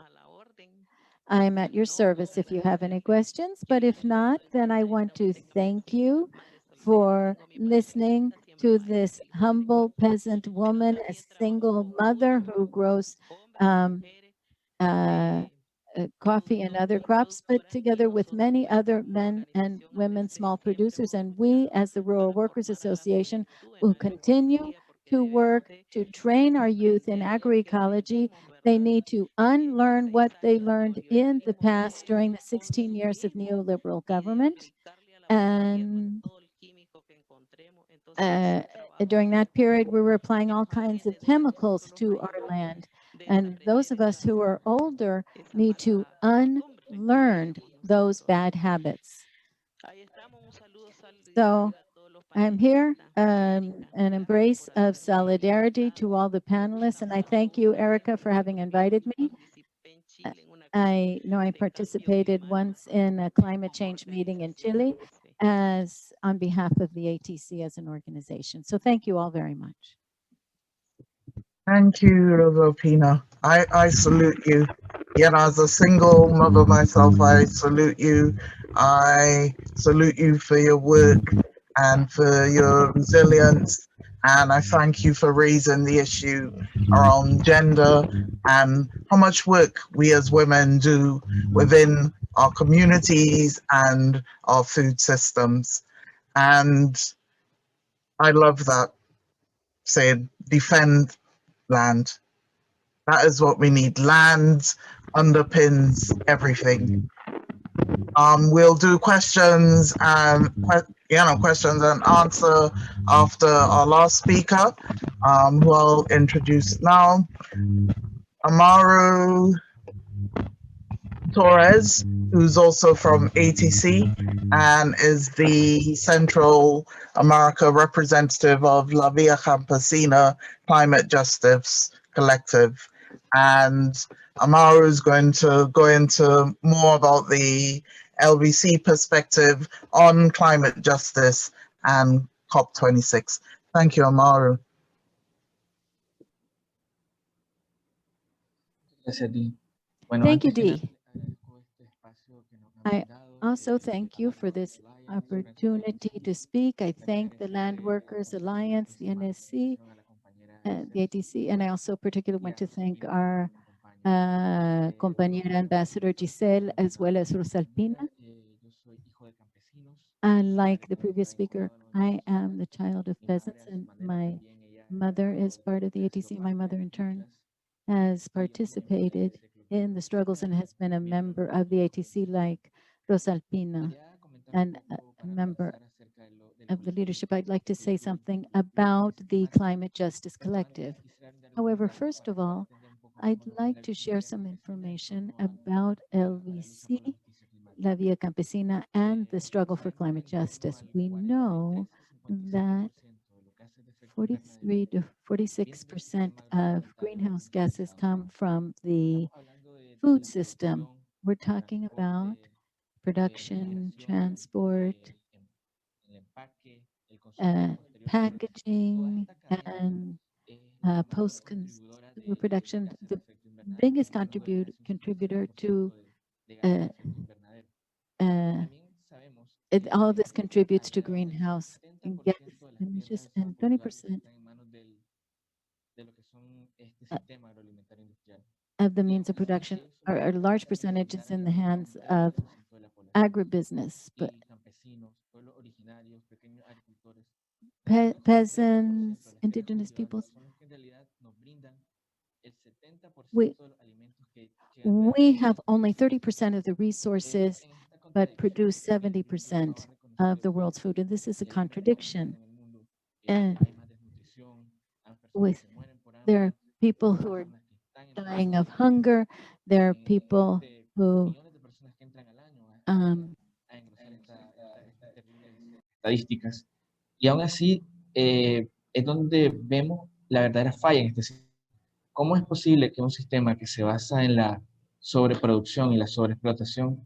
I'm at your service if you have any questions, but if not, then I want to thank you for listening to this humble peasant woman, a single mother who grows coffee and other crops, but together with many other men and women, small producers. And we, as the Rural Workers Association, will continue to work to train our youth in agroecology. They need to unlearn what they learned in the past during the 16 years of neoliberal government. And during that period, we were applying all kinds of chemicals to our land. And those of us who are older need to unlearn those bad habits. So I'm here, an embrace of solidarity to all the panelists, and I thank you, Erica, for having invited me. I know I participated once in a climate change meeting in Chile as on behalf of the ATC as an organization. So thank you all very much. Thank you, Rosalpina. I salute you. Yet as a single mother myself, I salute you. I salute you for your work and for your resilience. And I thank you for raising the issue around gender and how much work we as women do within our communities and our food systems. And I love that saying, defend land. That is what we need. Land underpins everything. We'll do questions and questions and answer after our last speaker, who I'll introduce now. Amaru Torres, who's also from ATC and is the Central America representative of La Via Campesina Climate Justice Collective. And Amaru is going to go into more about the LVC perspective on climate justice and COP26. Thank you, Amaru. Thank you, Dee. I also thank you for this opportunity to speak. I thank the Land Workers Alliance, the NSC, the ATC, and I also particularly want to thank our compañera Ambassador Giselle, as well as Rosalpina. Unlike the previous speaker, I am the child of peasants, and my mother is part of the ATC. My mother, in turn, has participated in the struggles and has been a member of the ATC like Rosalpina and a member of the leadership. I'd like to say something about the Climate Justice Collective. However, first of all, I'd like to share some information about LVC, La Via Campesina, and the struggle for climate justice. We know that 43 to 46% of greenhouse gases come from the food system. We're talking about production, transport, packaging, and post-consumer production. The biggest contributor to all of this contributes to greenhouse gas emissions, and 20% of the means of production are a large percentage is in the hands of agribusiness, but peasants, indigenous peoples. We have only 30% of the resources, but produce 70% of the world's food, and this is a contradiction. And there are people who are dying of hunger. There are people who estadísticas. Y aún así es donde vemos la verdadera falla en este sistema. ¿Cómo es posible que un sistema que se basa en la sobreproducción y la sobreexplotación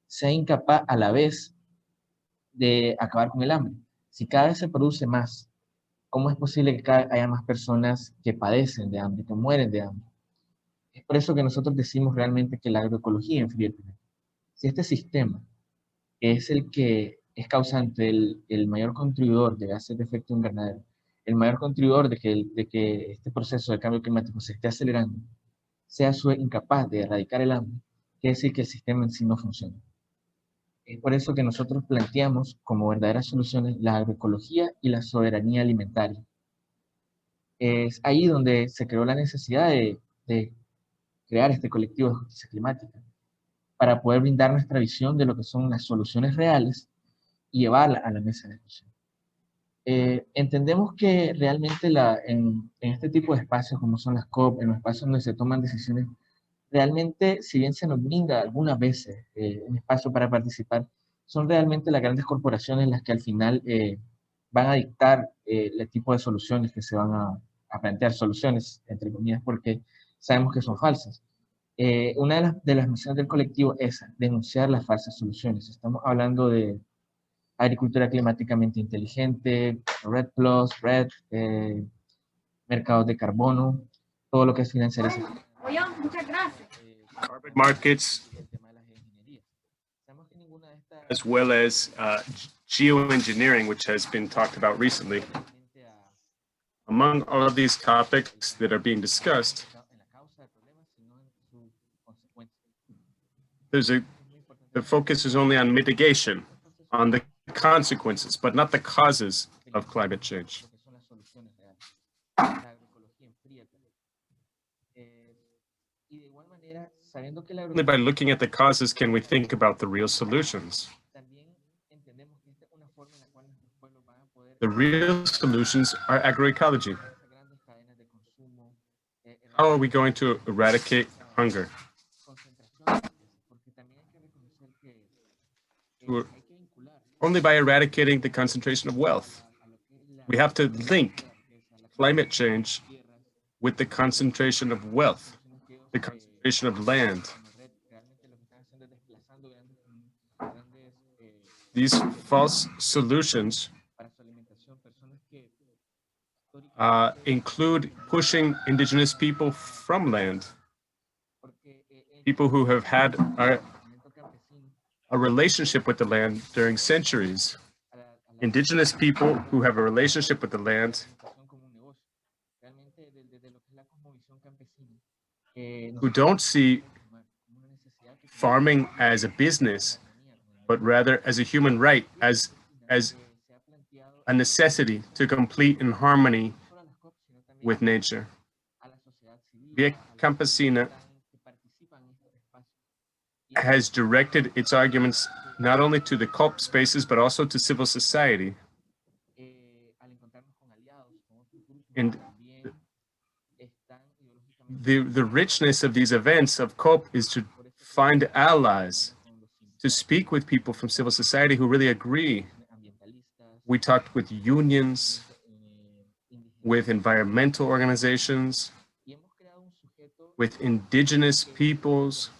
sea incapaz a la vez de acabar con el hambre? Si cada vez se produce más, ¿cómo es posible que haya más personas que padecen de hambre, que mueren de hambre? Es por eso que nosotros decimos realmente que la agroecología influye el planeta. Si este sistema es el que es causante, el mayor contribuidor de gases de efecto invernadero, el mayor contribuidor de que este proceso de cambio climático se esté acelerando, sea incapaz de erradicar el hambre, quiere decir que el sistema en sí no funciona. Es por eso que nosotros planteamos como verdaderas soluciones la agroecología y la soberanía alimentaria. Es ahí donde se creó la necesidad de crear este colectivo de justicia climática, para poder brindar nuestra visión de lo que son las soluciones reales y llevarla a la mesa de discusión. Entendemos que realmente en este tipo de espacios, como son las COP, en los espacios donde se toman decisiones, realmente, si bien se nos brinda algunas veces un espacio para participar, son realmente las grandes corporaciones las que al final van a dictar el tipo de soluciones que se van a plantear, soluciones, entre comillas, porque sabemos que son falsas. Una de las misiones del colectivo es denunciar las falsas soluciones. Estamos hablando de agricultura climáticamente inteligente, Red Plus, Red, mercados de carbono, todo lo que es financiar ese Muchas gracias. Carbon markets, as well as geoengineering, which has been talked about recently. Among all of these topics that are being discussed, the focus is only on mitigation, on the consequences, but not the causes of climate change. Only by looking at the causes can we think about the real solutions. The real solutions are agroecology. How are we going to eradicate hunger? Only by eradicating the concentration of wealth. We have to link climate change with the concentration of wealth, the concentration of land. These false solutions include pushing indigenous people from land, people who have had a relationship with the land during centuries. Indigenous people who have a relationship with the land, who don't see farming as a business, but rather as a human right, as a necessity to complete in harmony with nature. Via Campesina has directed its arguments not only to the COP spaces, but also to civil society. And the richness of these events of COP is to find allies, to speak with people from civil society who really agree. We talked with unions, with environmental organizations, with indigenous peoples.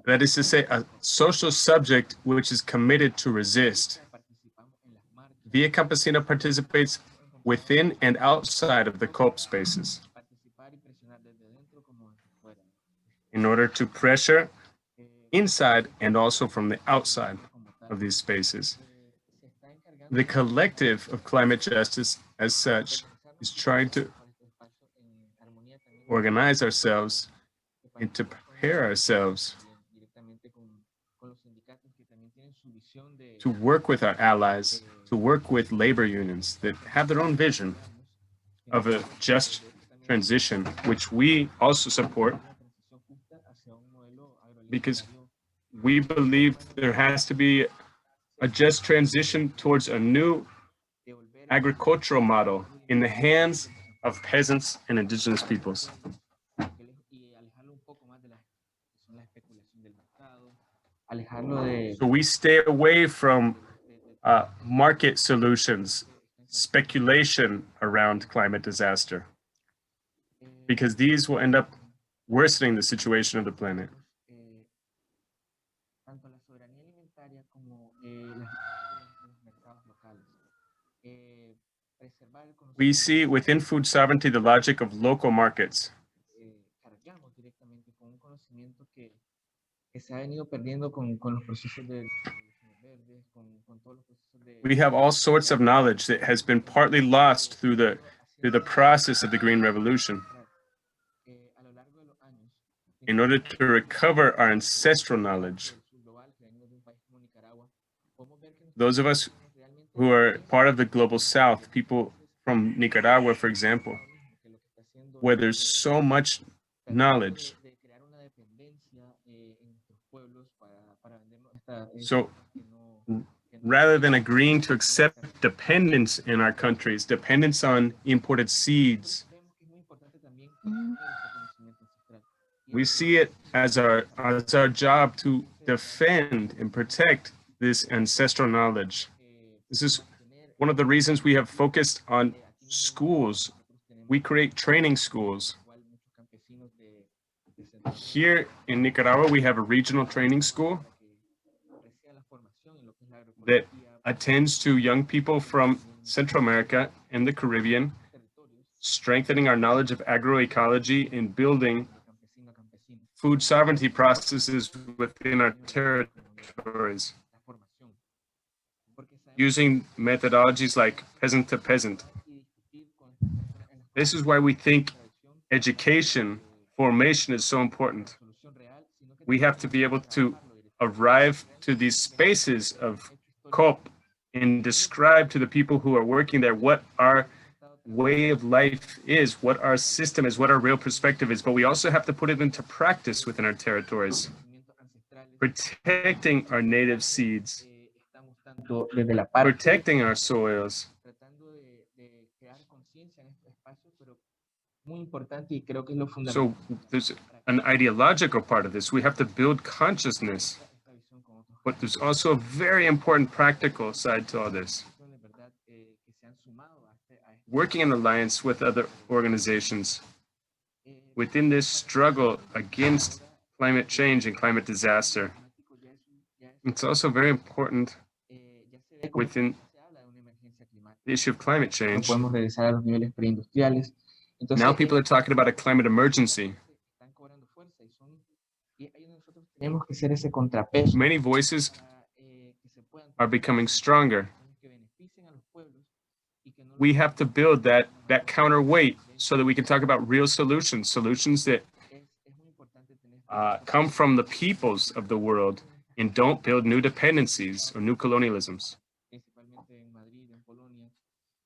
That is to say, a social subject which is committed to resist. Via Campesina participates within and outside of the COP spaces in order to pressure inside and also from the outside of these spaces. The collective of climate justice, as such, is trying to organize ourselves and to prepare ourselves to work with our allies, to work with labor unions that have their own vision of a just transition, which we also support, because we believe there has to be a just transition towards a new agricultural model in the hands of peasants and indigenous peoples. So we stay away from market solutions, speculation around climate disaster, because these will end up worsening the situation of the planet. We see within food sovereignty the logic of local markets. We have all sorts of knowledge that has been partly lost through the process of the Green Revolution. In order to recover our ancestral knowledge, those of us who are part of the global South, people from Nicaragua, for example, where there's so much knowledge. So rather than agreeing to accept dependence in our countries, dependence on imported seeds, We see it as our job to defend and protect this ancestral knowledge. This is one of the reasons we have focused on schools. We create training schools. Here in Nicaragua, we have a regional training school that attends to young people from Central America and the Caribbean, strengthening our knowledge of agroecology and building food sovereignty processes within our territories, using methodologies like peasant to peasant. This is why we think education, formation is so important. We have to be able to arrive to these spaces of COP and describe to the people who are working there what our way of life is, what our system is, what our real perspective is, but we also have to put it into practice within our territories. Protecting our native seeds, protecting our soils. So there's an ideological part of this. We have to build consciousness, but there's also a very important practical side to all this. Working in alliance with other organizations within this struggle against climate change and climate disaster. It's also very important within the issue of climate change. Now people are talking about a climate emergency. Many voices are becoming stronger. We have to build that counterweight so that we can talk about real solutions, solutions that come from the peoples of the world and don't build new dependencies or new colonialisms.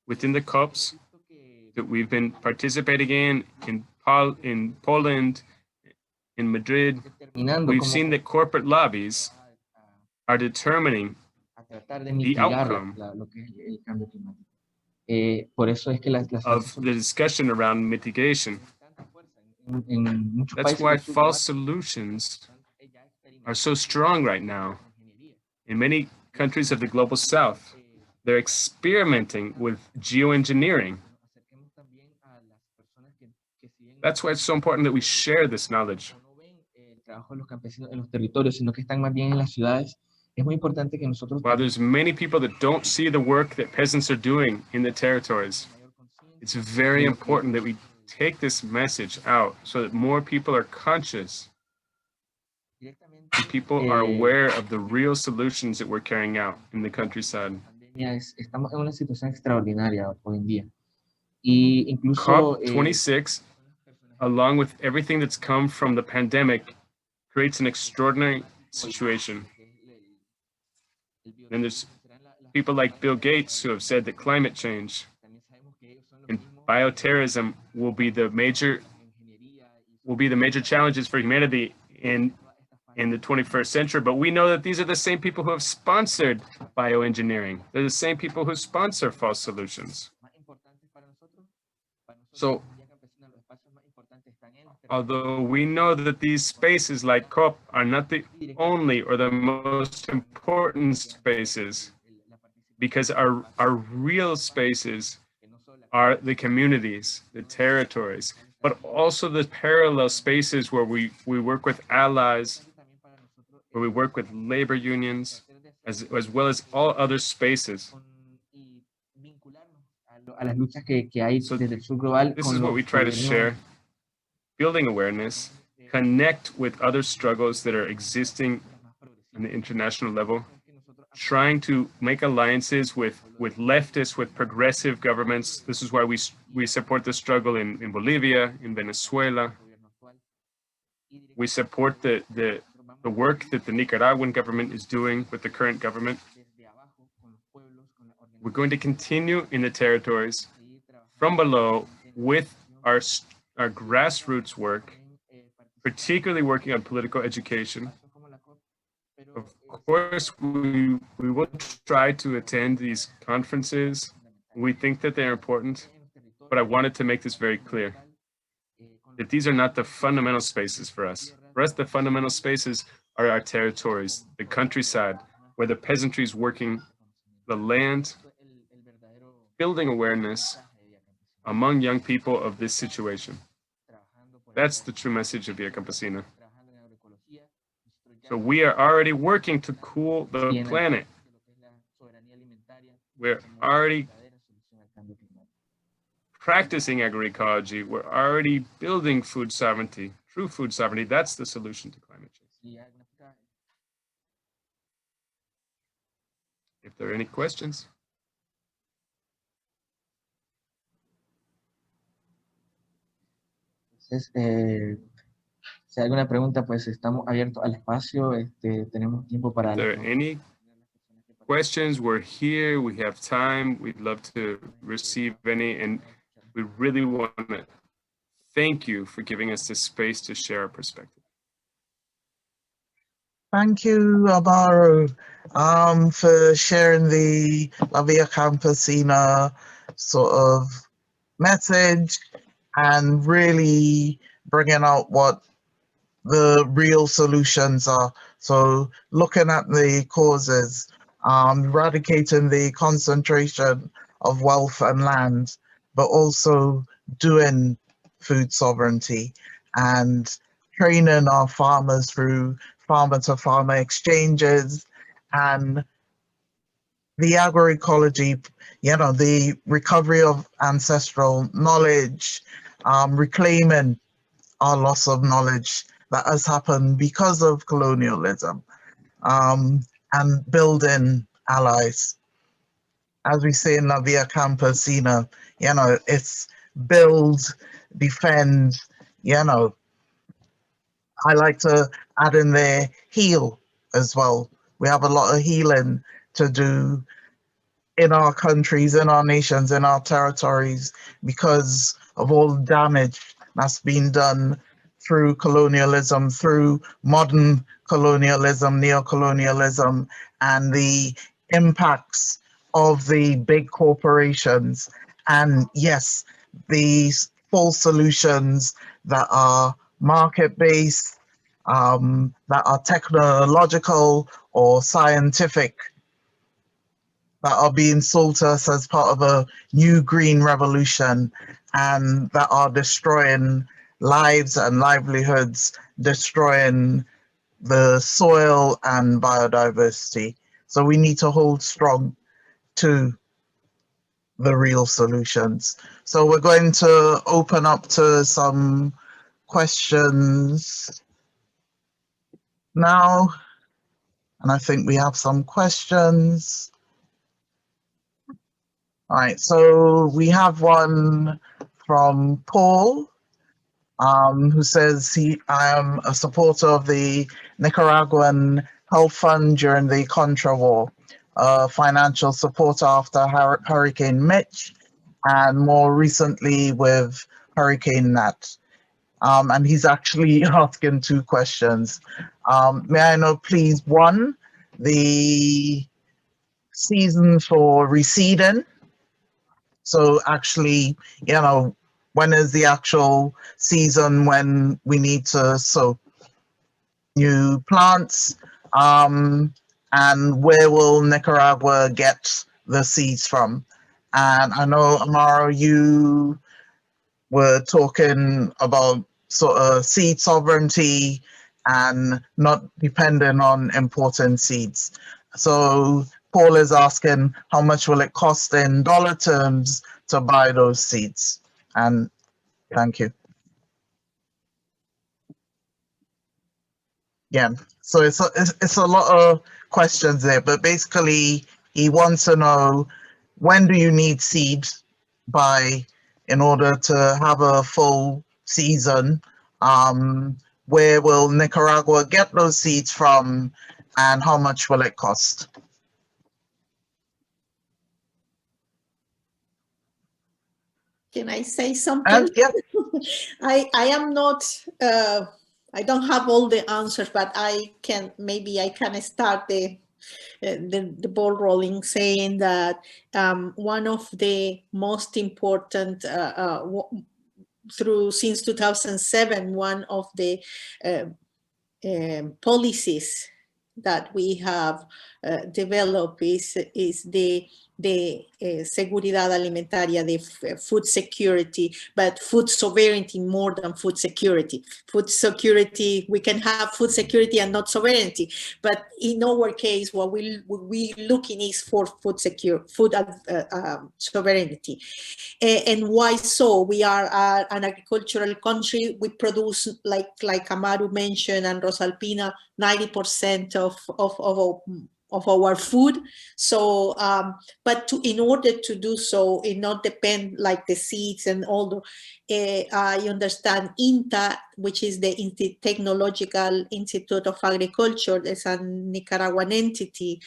Within the COPs that we've been participating in Poland, in Madrid, we've seen that corporate lobbies are determining the outcome of the discussion around mitigation. That's why false solutions are so strong right now. In many countries of the global south, they're experimenting with geoengineering. That's why it's so important that we share this knowledge. While there's many people that don't see the work that peasants are doing in the territories, it's very important that we take this message out so that more people are conscious. People are aware of the real solutions that we're carrying out in the countryside. COP26, along with everything that's come from the pandemic, creates an extraordinary situation. And there's people like Bill Gates who have said that climate change and bioterrorism will be the major challenges for humanity in the 21st century. But we know that these are the same people who have sponsored bioengineering. They're the same people who sponsor false solutions. So, although we know that these spaces like COP are not the only or the most important spaces, because our real spaces are the communities, the territories, but also the parallel spaces where we work with allies, where we work with labor unions, as well as all other spaces. So this is what we try to share. Building awareness, connect with other struggles that are existing on the international level, trying to make alliances with leftists, with progressive governments. This is why we support the struggle in Bolivia, in Venezuela. We support the work that the Nicaraguan government is doing with the current government. We're going to continue in the territories from below with our grassroots work, particularly working on political education. Of course, we will try to attend these conferences. We think that they're important, but I wanted to make this very clear. that these are not the fundamental spaces for us. For us, the fundamental spaces are our territories, the countryside, where the peasantry is working the land, building awareness among young people of this situation. That's the true message of Via Campesina. So we are already working to cool the planet. We're already practicing agroecology. We're already building food sovereignty, true food sovereignty. That's the solution to climate change. If there are any questions. Si hay alguna pregunta, pues estamos abiertos al espacio. Tenemos tiempo para. If there are any questions, we're here. We have time. We'd love to receive any, and we really want to thank you for giving us this space to share our perspective. Thank you, Amaro, for sharing the La Via Campesina sort of message and really bringing out what the real solutions are. So looking at the causes, eradicating the concentration of wealth and land, but also doing food sovereignty and training our farmers through farmer-to-farmer exchanges and the agroecology, the recovery of ancestral knowledge, reclaiming our loss of knowledge that has happened because of colonialism, and building allies. As we say in La Via Campesina, it's build, defend, I like to add in there heal as well. We have a lot of healing to do in our countries, in our nations, in our territories because of all the damage that's been done through colonialism, through modern colonialism, neocolonialism, and the impacts of the big corporations. And yes, these false solutions that are market-based, that are technological or scientific, that are being sold to us as part of a new green revolution and that are destroying lives and livelihoods, destroying the soil and biodiversity. So we need to hold strong to the real solutions. So we're going to open up to some questions now. And I think we have some questions. All right, so we have one from Paul, who says, I am a supporter of the Nicaraguan Health Fund during the Contra War, financial support after Hurricane Mitch, and more recently with Hurricane Nat. And he's actually asking two questions. May I know, please, one, the season for reseeding? So actually, when is the actual season when we need to sow new plants? And where will Nicaragua get the seeds from? And I know, Amaro, you were talking about sort of seed sovereignty and not depending on importing seeds. So Paul is asking, how much will it cost in dollar terms to buy those seeds? And thank you. Yeah, so it's a lot of questions there, but basically he wants to know, when do you need seeds by in order to have a full season? Where will Nicaragua get those seeds from, and how much will it cost? Can I say something? Yeah. I am not, I don't have all the answers, but maybe I can start the ball rolling, saying that one of the most important since 2007, one of the policies that we have developed is the seguridad alimentaria, the food security, but food sovereignty more than food security. Food security, we can have food security and not sovereignty, but in our case, what we looking is for food sovereignty. And why so? We are an agricultural country. We produce, like Amaru mentioned and Rosalpina, 90% of our food. So, but in order to do so, it not depend like the seeds and all the, I understand INTA, which is the Technological Institute of Agriculture, it's a Nicaraguan entity.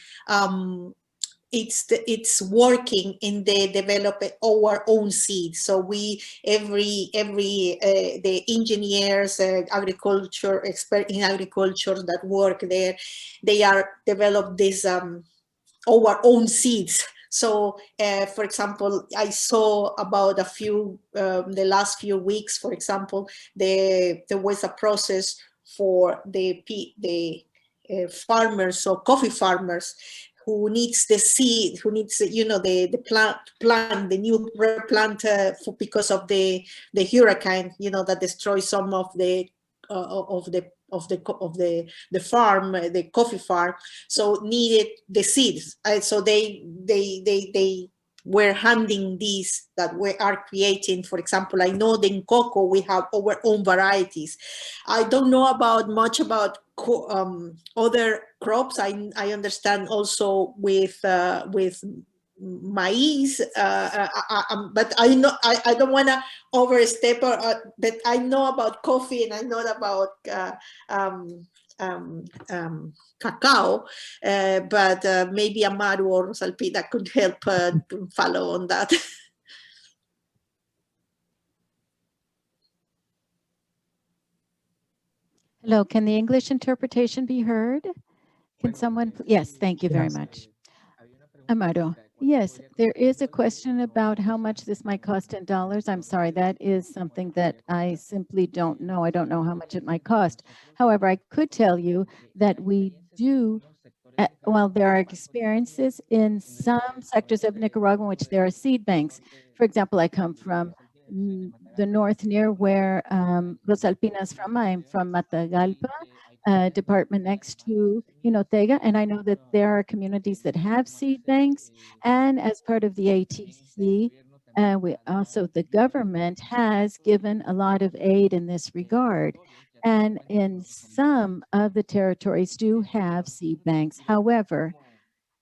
It's working in the develop our own seeds. So we the engineers, agriculture expert in agriculture that work there, they are develop this our own seeds. So, for example, I saw about a few the last few weeks. For example, there was a process for the farmers, so coffee farmers, who needs the seed, who needs, you know, the plant, the new plant because of the hurricane, you know, that destroys some of the farm, the coffee farm. So needed the seeds. So they were handing these that we are creating. For example, I know that in cocoa we have our own varieties. I don't know much about other crops. I understand also with maize, but I know I don't want to overstep. But I know about coffee and I know about cacao, but maybe Amaru or Rosalpina could help to follow on that. Hello, can the English interpretation be heard? Can someone, yes, thank you very much. Amado, yes, there is a question about how much this might cost in dollars. I'm sorry, that is something that I simply don't know. I don't know how much it might cost. However, I could tell you that we do, well, there are experiences in some sectors of Nicaragua in which there are seed banks. For example, I come from the north near where Rosalpina is from. I'm from Matagalpa, department next to Jinotega, and I know that there are communities that have seed banks, and as part of the ATC, the government has given a lot of aid in this regard, and in some of the territories do have seed banks. However,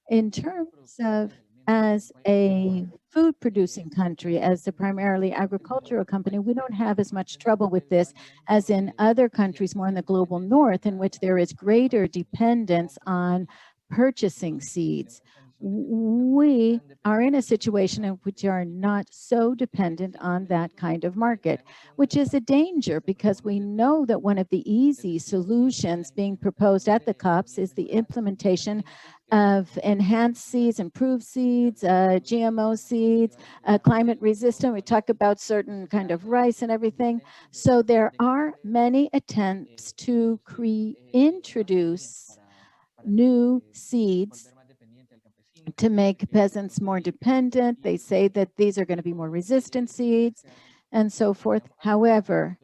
in terms of as a food producing country, as a primarily agricultural company, we don't have as much trouble with this as in other countries more in the global north, in which there is greater dependence on purchasing seeds. We are in a situation in which we are not so dependent on that kind of market, which is a danger because we know that one of the easy solutions being proposed at the COPs is the implementation of enhanced seeds, improved seeds, GMO seeds, climate resistant. We talk about certain kind of rice and everything. So there are many attempts to introduce new seeds to make peasants more dependent. They say that these are going to be more resistant seeds and so forth. However,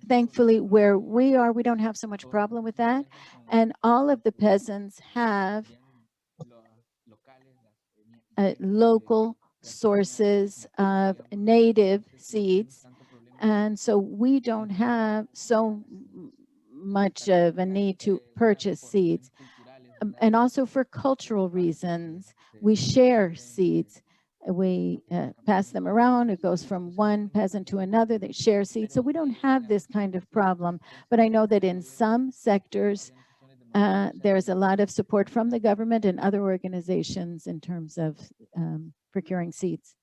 thankfully, where we are, we don't have so much problem with that. And all of the peasants have local sources of native seeds. And so we don't have so much of a need to purchase seeds. And also for cultural reasons, we share seeds. We pass them around. It goes from one peasant to another. They share seeds. So we don't have this kind of problem. But I know that in some sectors, there's a lot of support from the government and other organizations in terms of procuring seeds.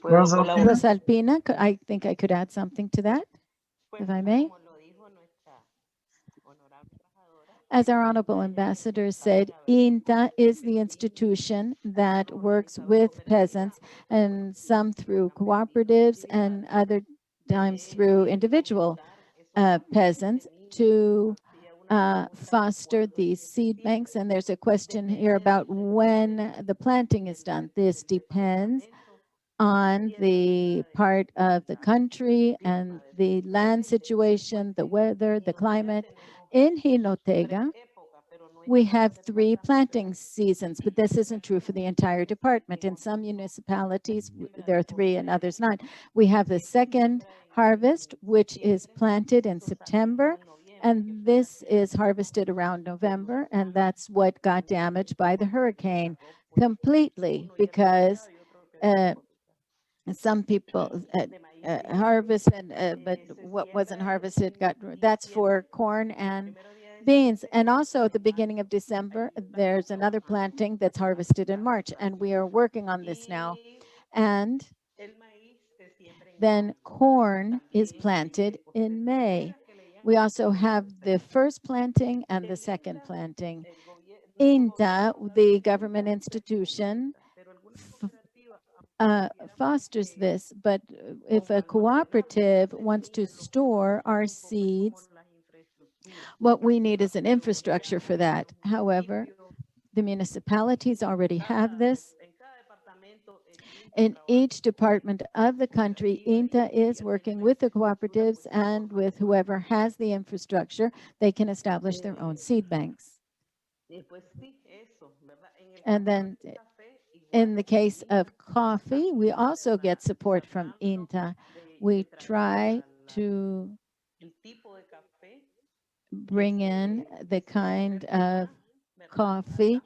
Rosalpina, I think I could add something to that, if I may. As our Honorable Ambassador said, INTA is the institution that works with peasants, and some through cooperatives and other times through individual peasants to foster these seed banks. And there's a question here about when the planting is done. This depends on the part of the country and the land situation, the weather, the climate. In Jinotega, we have 3 planting seasons, but this isn't true for the entire department. In some municipalities, there are 3 and others not. We have the second harvest, which is planted in September, and this is harvested around November, and that's what got damaged by the hurricane completely, because some people harvest, but what wasn't harvested that's for corn and beans. And also at the beginning of December, there's another planting that's harvested in March, and we are working on this now. And then corn is planted in May. We also have the first planting and the second planting. INTA, the government institution, fosters this, but if a cooperative wants to store our seeds, what we need is an infrastructure for that. However, the municipalities already have this. In each department of the country, INTA is working with the cooperatives and with whoever has the infrastructure. They can establish their own seed banks. And then in the case of coffee, we also get support from INTA. We try to bring in the kind of coffee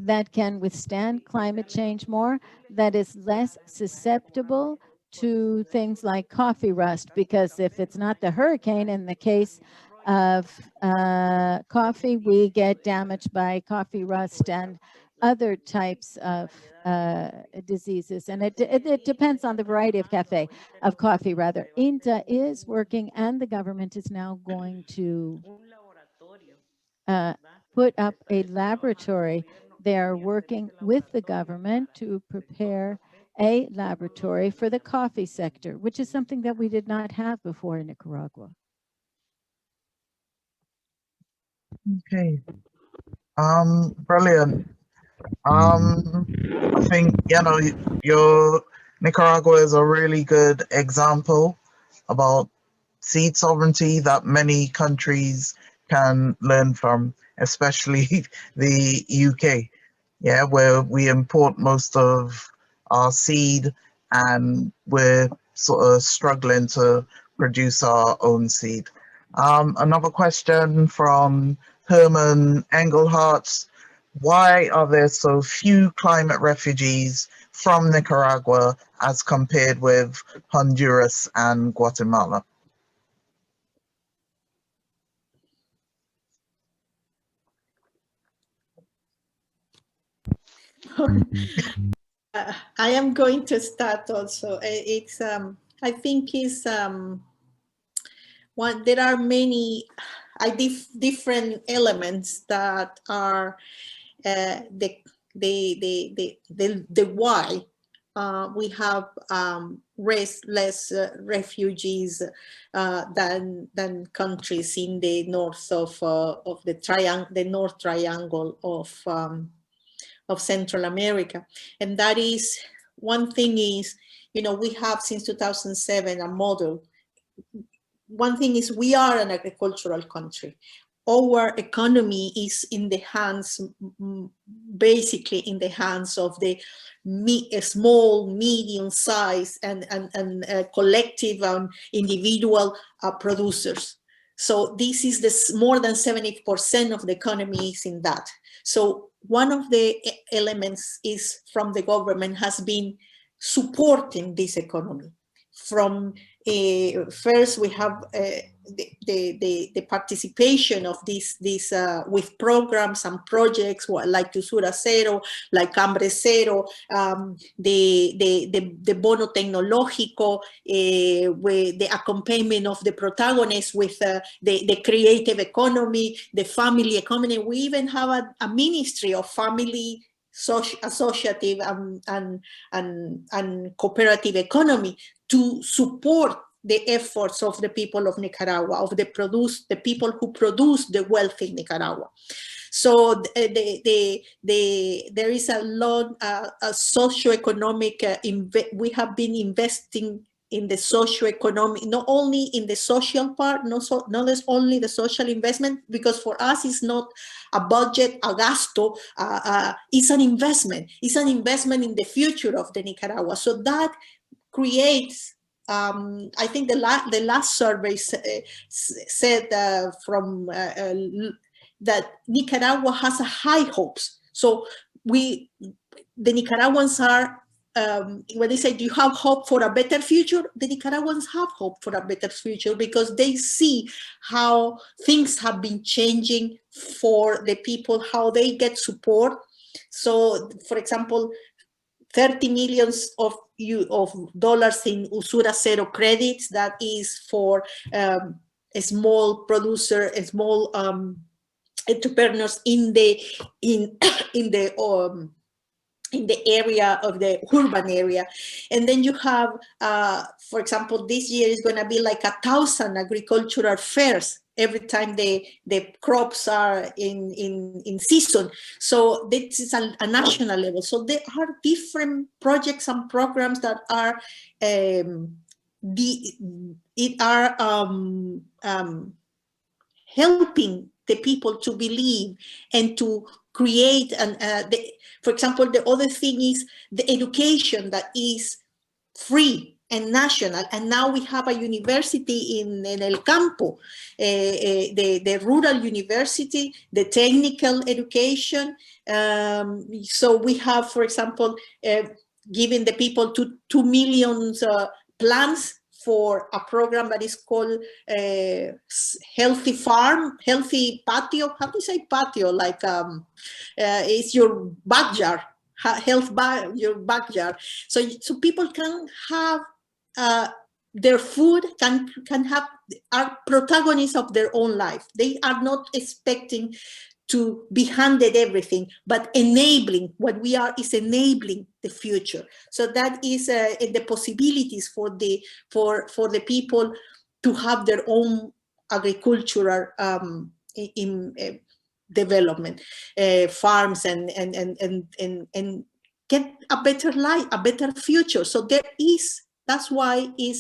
that can withstand climate change more, that is less susceptible to things like coffee rust, because if it's not the hurricane, in the case of coffee, we get damaged by coffee rust and other types of diseases. And it depends on the variety of coffee rather. INTA is working, and the government is now going to put up a laboratory. They are working with the government to prepare a laboratory for the coffee sector, which is something that we did not have before in Nicaragua. Okay. Brilliant. I think, your Nicaragua is a really good example about seed sovereignty that many countries can learn from, especially the UK, where we import most of our seed and we're sort of struggling to produce our own seed. Another question from Herman Engelhardt. Why are there so few climate refugees from Nicaragua as compared with Honduras and Guatemala? I am going to start also. It's I think is there are many different elements that are the why we have less refugees than countries in the north of the North Triangle of Central America. And that is, one thing is, we have since 2007 a model. One thing is, we are an agricultural country. Our economy is in the hands, basically in the hands of the small, medium size and collective and individual producers. So this is more than 70% of the economy is in that. So one of the elements is from the government has been supporting this economy. From first we have the participation of this with programs and projects like Usura Cero, like Hambre Cero, the Bono Tecnológico, with the accompaniment of the protagonists with the creative economy, the family economy. We even have a ministry of family associative and cooperative economy to support the efforts of the people of Nicaragua, of the people who produce the wealth in Nicaragua. So there is a lot a socioeconomic, we have been investing in the socioeconomic, not only in the social part, not only the social investment, because for us it's not a budget, a gasto, it's an investment. It's an investment in the future of the Nicaragua. So that creates, I think the last survey said that Nicaragua has a high hopes. So the Nicaraguans are, when they say, do you have hope for a better future? The Nicaraguans have hope for a better future because they see how things have been changing for the people, how they get support. So, for example, 30 millions of dollars in Usura Cero credits, that is for a small producer, a small entrepreneurs in the area of the urban area. And then you have, for example, this year is going to be like 1,000 agricultural fairs every time the crops are in season. So this is a national level. So there are different projects and programs that are helping the people to believe and to create. And for example, the other thing is the education that is free and national. And now we have a university in El Campo, the rural university, the technical education. So we have, for example, giving the people 2 million plants for a program that is called Healthy Farm, Healthy Patio. How do you say patio? Like it's your backyard, your backyard. So people can have their food, are protagonists of their own life. They are not expecting to be handed everything, but enabling. What we are is enabling the future. So that is the possibilities for the people to have their own agricultural development, farms, and get a better life, a better future. So there is. That's why I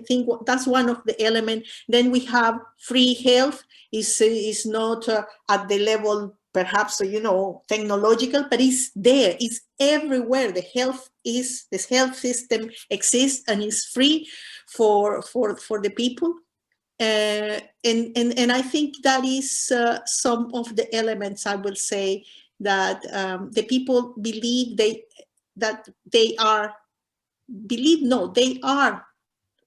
think that's one of the elements. Then we have free health. Is not at the level perhaps technological, but it's there. It's everywhere. The health system exists and is free for the people. And I think that is some of the elements, I will say, that the people believe they are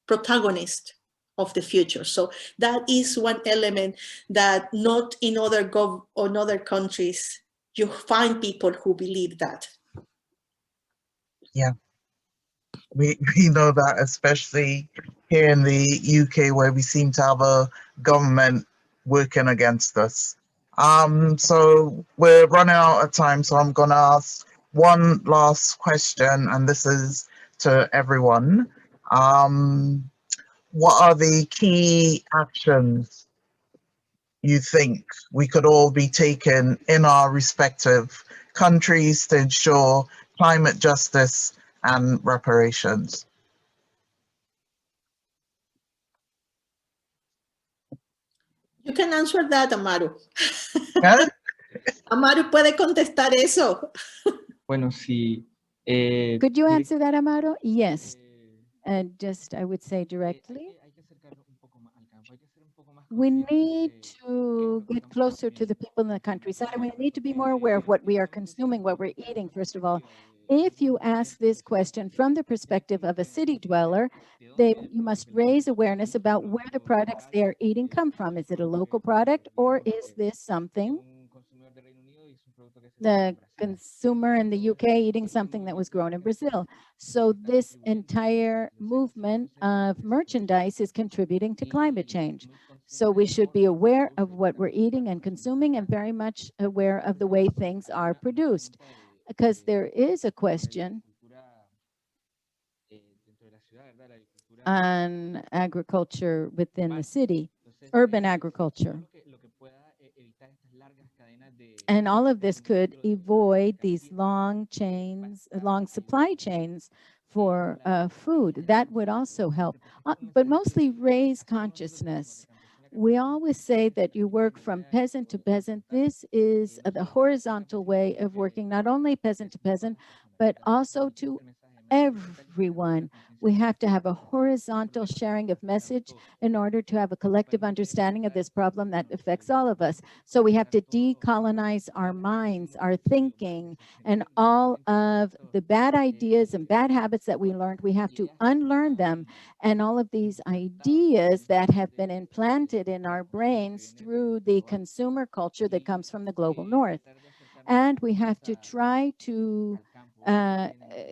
protagonists of the future. So that is one element that not in other countries you find people who believe that. Yeah, we know that, especially here in the UK, where we seem to have a government working against us. So we're running out of time, so I'm gonna ask one last question, and this is to everyone. What are the key actions you think we could all be taking in our respective countries to ensure climate justice and reparations? You can answer that, Amaru. ¿Eh? Amaru puede contestar eso. Bueno, sí. Could you answer that, Amaro? Yes. I would say directly. We need to get closer to the people in the countryside, and we need to be more aware of what we are consuming, what we're eating, first of all. If you ask this question from the perspective of a city dweller, you must raise awareness about where the products they are eating come from. Is it a local product, or is this something the consumer in the UK eating something that was grown in Brazil? So this entire movement of merchandise is contributing to climate change. So we should be aware of what we're eating and consuming, and very much aware of the way things are produced, because there is a question on agriculture within the city, urban agriculture. And all of this could avoid these long chains, long supply chains for food. That would also help, but mostly raise consciousness. We always say that you work from peasant to peasant. This is the horizontal way of working, not only peasant to peasant, but also to everyone. We have to have a horizontal sharing of message in order to have a collective understanding of this problem that affects all of us. So we have to decolonize our minds, our thinking, and all of the bad ideas and bad habits that we learned. We have to unlearn them. And all of these ideas that have been implanted in our brains through the consumer culture that comes from the global north. And we have to try to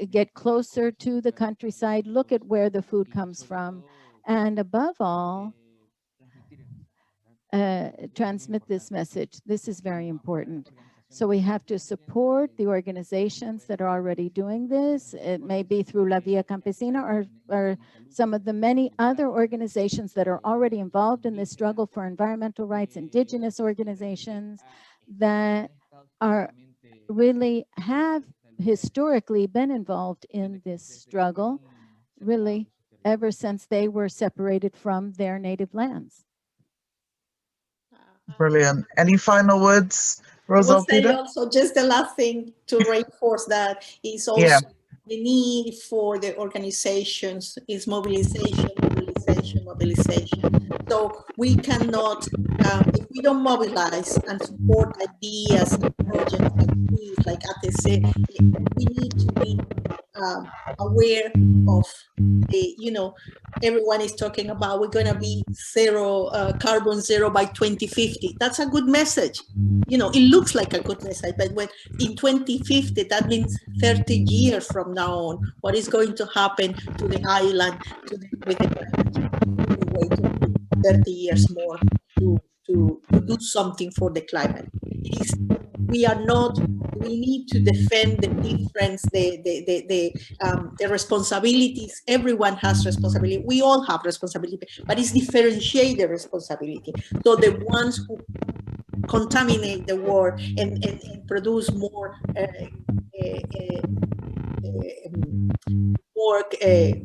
get closer to the countryside, look at where the food comes from, and above all, transmit this message. This is very important. So we have to support the organizations that are already doing this. It may be through La Via Campesina or some of the many other organizations that are already involved in this struggle for environmental rights, indigenous organizations that are really have historically been involved in this struggle, really ever since they were separated from their native lands. Brilliant. Any final words, Rosa? I will say also just the last thing to reinforce that is also the need for the organizations is mobilization. So we cannot, if we don't mobilize and support ideas and projects like ATC, we need to be aware of the, everyone is talking about we're going to be carbon zero by 2050. That's a good message. It looks like a good message, but when in 2050, that means 30 years from now on, what is going to happen to the island, with the way to 30 years more to do something for the climate. We need to defend the difference, the responsibilities. Everyone has responsibility. We all have responsibility, but it's differentiated responsibility. So the ones who contaminate the world and produce more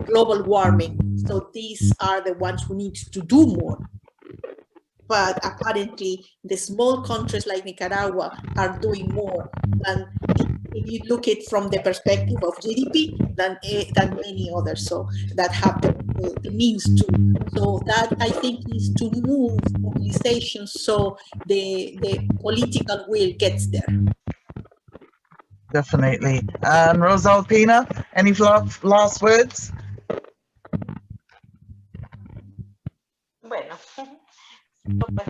global warming. So these are the ones who need to do more. But apparently, the small countries like Nicaragua are doing more than, if you look at it from the perspective of GDP, than many others. So that have the means to. So that I think is to move mobilization so the political will gets there. Definitely. And Rosalpina, any last words? Bueno, pues,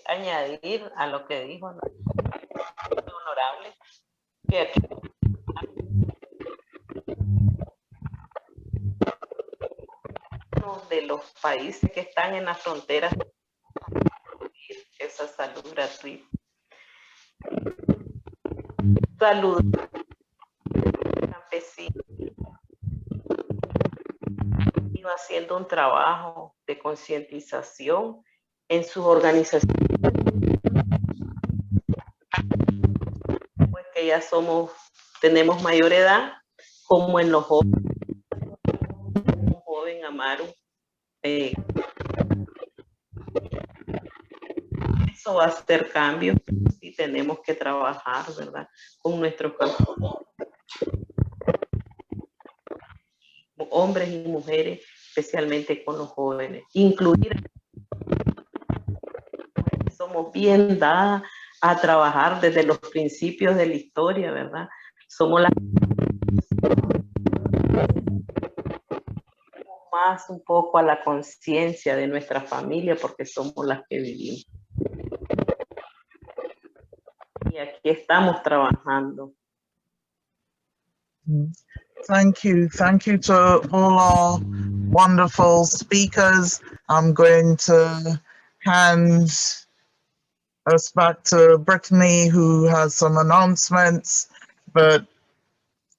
añadir a lo que dijo honorable, que aquí de los países que están en las fronteras esa salud gratuita. Salud campesina. Iba haciendo un trabajo de concientización en sus organizaciones. Pues que ya tenemos mayor edad, como en los jóvenes. Un joven Amaru. Eso va a hacer cambios y tenemos que trabajar, ¿verdad? Con nuestros campos. Hombres y mujeres, especialmente con los jóvenes. Incluir estamos bien dadas a trabajar desde los principios de la historia, ¿verdad? Somos las más un poco a la conciencia de nuestra familia porque somos las que vivimos. Y aquí estamos trabajando. Thank you to all our wonderful speakers. I'm going to hand us back to Brittany, who has some announcements, but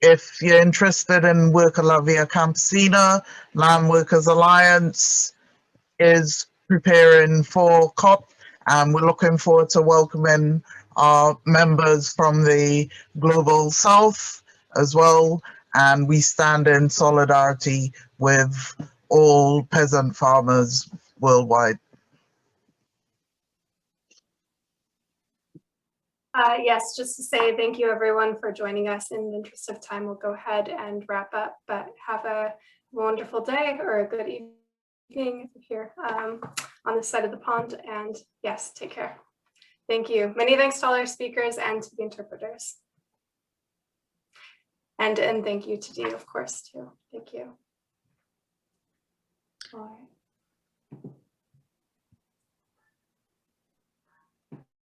if you're interested in work at La Via Campesina, Land Workers Alliance is preparing for COP, and we're looking forward to welcoming our members from the Global South as well, and we stand in solidarity with all peasant farmers worldwide. Yes, just to say thank you everyone for joining us. In the interest of time, we'll go ahead and wrap up, but have a wonderful day or a good evening here on this side of the pond, and yes, take care. Thank you. Many thanks to all our speakers and to the interpreters. And thank you to Dee, of course, too. Thank you. All right.